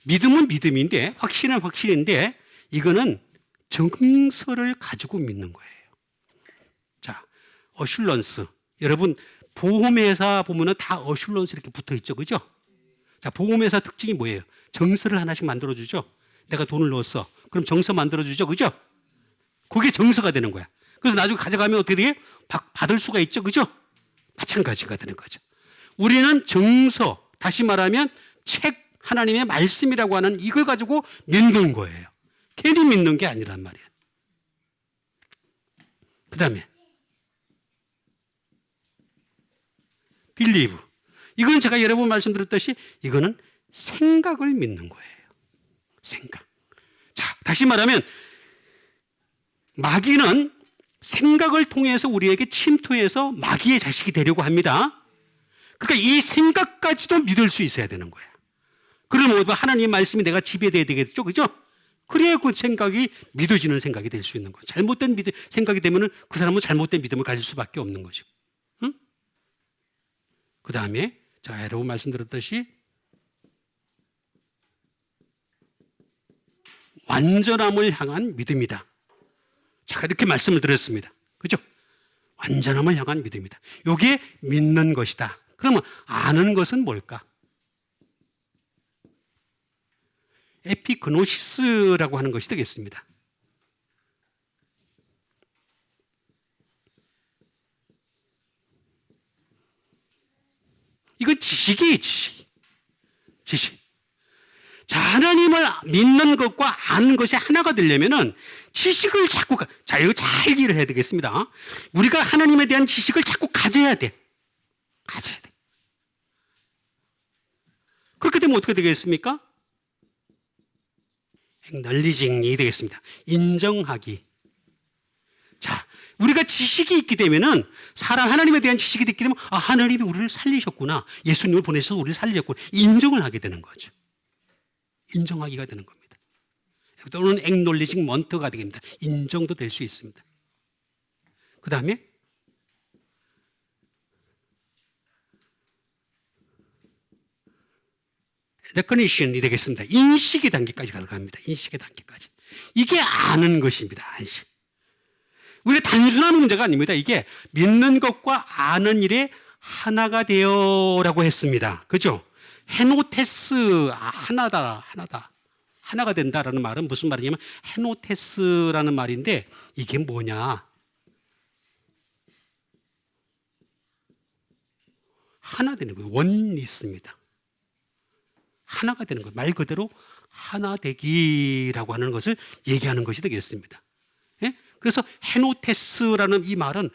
믿음은 믿음인데 확신은 확신인데 이거는 정서를 가지고 믿는 거예요. 자, 어슐런스. 여러분 보험회사 보면은 다 어슐런스 이렇게 붙어 있죠, 그죠? 자, 보험회사 특징이 뭐예요? 정서를 하나씩 만들어주죠. 내가 돈을 넣었어. 그럼 정서 만들어주죠, 그죠? 그게 정서가 되는 거야. 그래서 나중에 가져가면 어떻게 되게 받을 수가 있죠, 그죠? 마찬가지가 되는 거죠. 우리는 정서, 다시 말하면 책, 하나님의 말씀이라고 하는 이걸 가지고 믿는 거예요. 괜히 믿는 게 아니란 말이에요. 그 다음에 believe. 이건 제가 여러 번 말씀드렸듯이 이거는 생각을 믿는 거예요. 생각. 자, 다시 말하면 마귀는 생각을 통해서 우리에게 침투해서 마귀의 자식이 되려고 합니다. 그러니까 이 생각까지도 믿을 수 있어야 되는 거예요. 그러면 하나님 말씀이 내가 지배돼야 되겠죠, 그죠? 그래야 그 생각이 믿어지는 생각이 될 수 있는 거예요. 잘못된 생각이 되면 그 사람은 잘못된 믿음을 가질 수밖에 없는 거죠. 응? 그 다음에 제가 여러 번 말씀드렸듯이 완전함을 향한 믿음이다. 제가 이렇게 말씀을 드렸습니다. 그죠? 완전함을 향한 믿음이다. 이게 믿는 것이다. 그러면 아는 것은 뭘까? 에피그노시스라고 하는 것이 되겠습니다. 이건 지식이에요, 지식. 자, 하나님을 믿는 것과 아는 것이 하나가 되려면은 지식을 자꾸, 자, 이거 잘 이해를 해야 되겠습니다. 우리가 하나님에 대한 지식을 자꾸 가져야 돼. 가져야 돼. 그렇게 되면 어떻게 되겠습니까? acknowledging이 되겠습니다. 인정하기. 자, 우리가 지식이 있게 되면은 하나님에 대한 지식이 있게 되면 하나님이 우리를 살리셨구나. 예수님을 보내셔서 우리를 살리셨구나. 인정을 하게 되는 거죠. 인정하기가 되는 겁니다. 또는 acknowledgement가 되겠습니다. 인정도 될 수 있습니다. 그 다음에 recognition이 되겠습니다. 인식의 단계까지 가져갑니다. 인식의 단계까지. 이게 아는 것입니다. 안식. 우리가 단순한 문제가 아닙니다. 이게 믿는 것과 아는 일에 하나가 되어라고 했습니다. 그죠? 헤노테스, 하나다. 하나가 된다라는 말은 무슨 말이냐면 헤노테스라는 말인데 이게 뭐냐? 하나 되는 거예요. 원리스입니다. 하나가 되는 거예요. 말 그대로 하나 되기라고 하는 것을 얘기하는 것이 되겠습니다. 예? 그래서 헤노테스라는 이 말은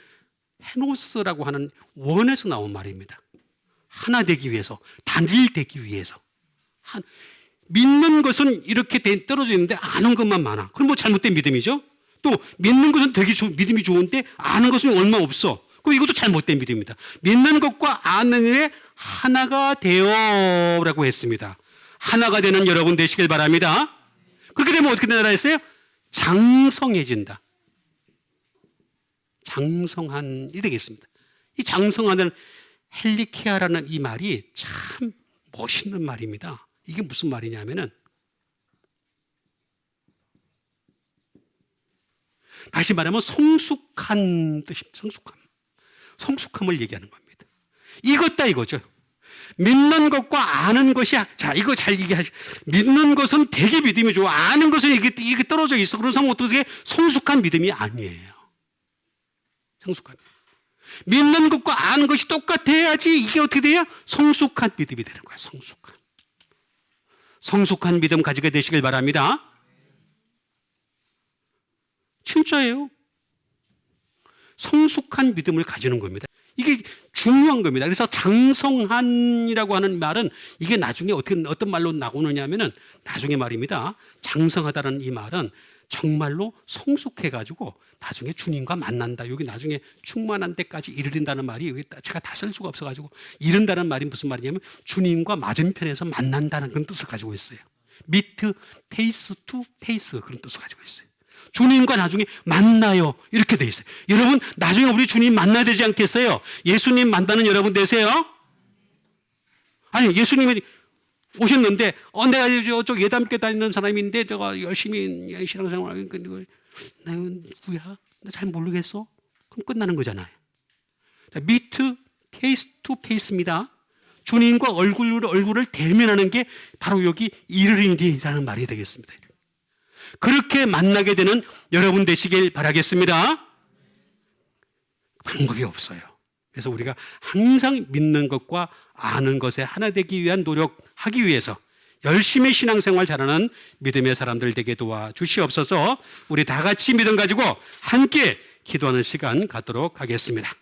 헤노스라고 하는 원에서 나온 말입니다. 하나 되기 위해서, 단일되기 위해서. 믿는 것은 이렇게 떨어져 있는데 아는 것만 많아. 그럼 뭐 잘못된 믿음이죠? 또 믿는 것은 되게 믿음이 좋은데 아는 것은 얼마 없어. 그럼 이것도 잘못된 믿음입니다. 믿는 것과 아는 일에 하나가 되어라고 했습니다. 하나가 되는 여러분 되시길 바랍니다. 그렇게 되면 어떻게 되나 했어요? 장성해진다. 장성한이 되겠습니다. 이 장성하는 헬리케아라는 이 말이 참 멋있는 말입니다. 이게 무슨 말이냐면은 다시 말하면 성숙한 뜻입니다. 성숙함을 얘기하는 겁니다. 이것다 이거죠. 믿는 것과 아는 것이, 자, 이거 잘 얘기하시. 믿는 것은 되게 믿음이죠. 아는 것은 이게 떨어져 있어. 그런 사람은 어떻게 성숙한 믿음이 아니에요. 성숙한 믿는 것과 아는 것이 똑같아야지 이게 어떻게 돼요? 성숙한 믿음이 되는 거야. 성숙한 믿음 가지게 되시길 바랍니다. 진짜예요. 성숙한 믿음을 가지는 겁니다. 이게 중요한 겁니다. 그래서 장성한이라고 하는 말은 이게 나중에 어떤 말로 나오느냐 하면은 나중에 말입니다. 장성하다는 이 말은 정말로 성숙해가지고 나중에 주님과 만난다. 여기 나중에 충만한 때까지 이르른다는 말이 여기 제가 다 쓸 수가 없어가지고 이른다는 말이 무슨 말이냐면 주님과 맞은편에서 만난다는 그런 뜻을 가지고 있어요. 미트 페이스 투 페이스 그런 뜻을 가지고 있어요. 주님과 나중에 만나요. 이렇게 돼 있어요. 여러분 나중에 우리 주님 만나야 되지 않겠어요? 예수님 만나는 여러분 되세요? 아니 예수님이 오셨는데 내가 저쪽 예담교회 다니는 사람인데 내가 열심히 신앙생활 나 누구야? 나 잘 모르겠어. 그럼 끝나는 거잖아요. 미트 페이스 투 페이스입니다. 주님과 얼굴을 대면하는 게 바로 여기 이르리니라는 말이 되겠습니다. 그렇게 만나게 되는 여러분 되시길 바라겠습니다. 방법이 없어요. 그래서 우리가 항상 믿는 것과 아는 것에 하나 되기 위한 노력하기 위해서 열심히 신앙생활 잘하는 믿음의 사람들 되게 도와주시옵소서. 우리 다 같이 믿음 가지고 함께 기도하는 시간 갖도록 하겠습니다.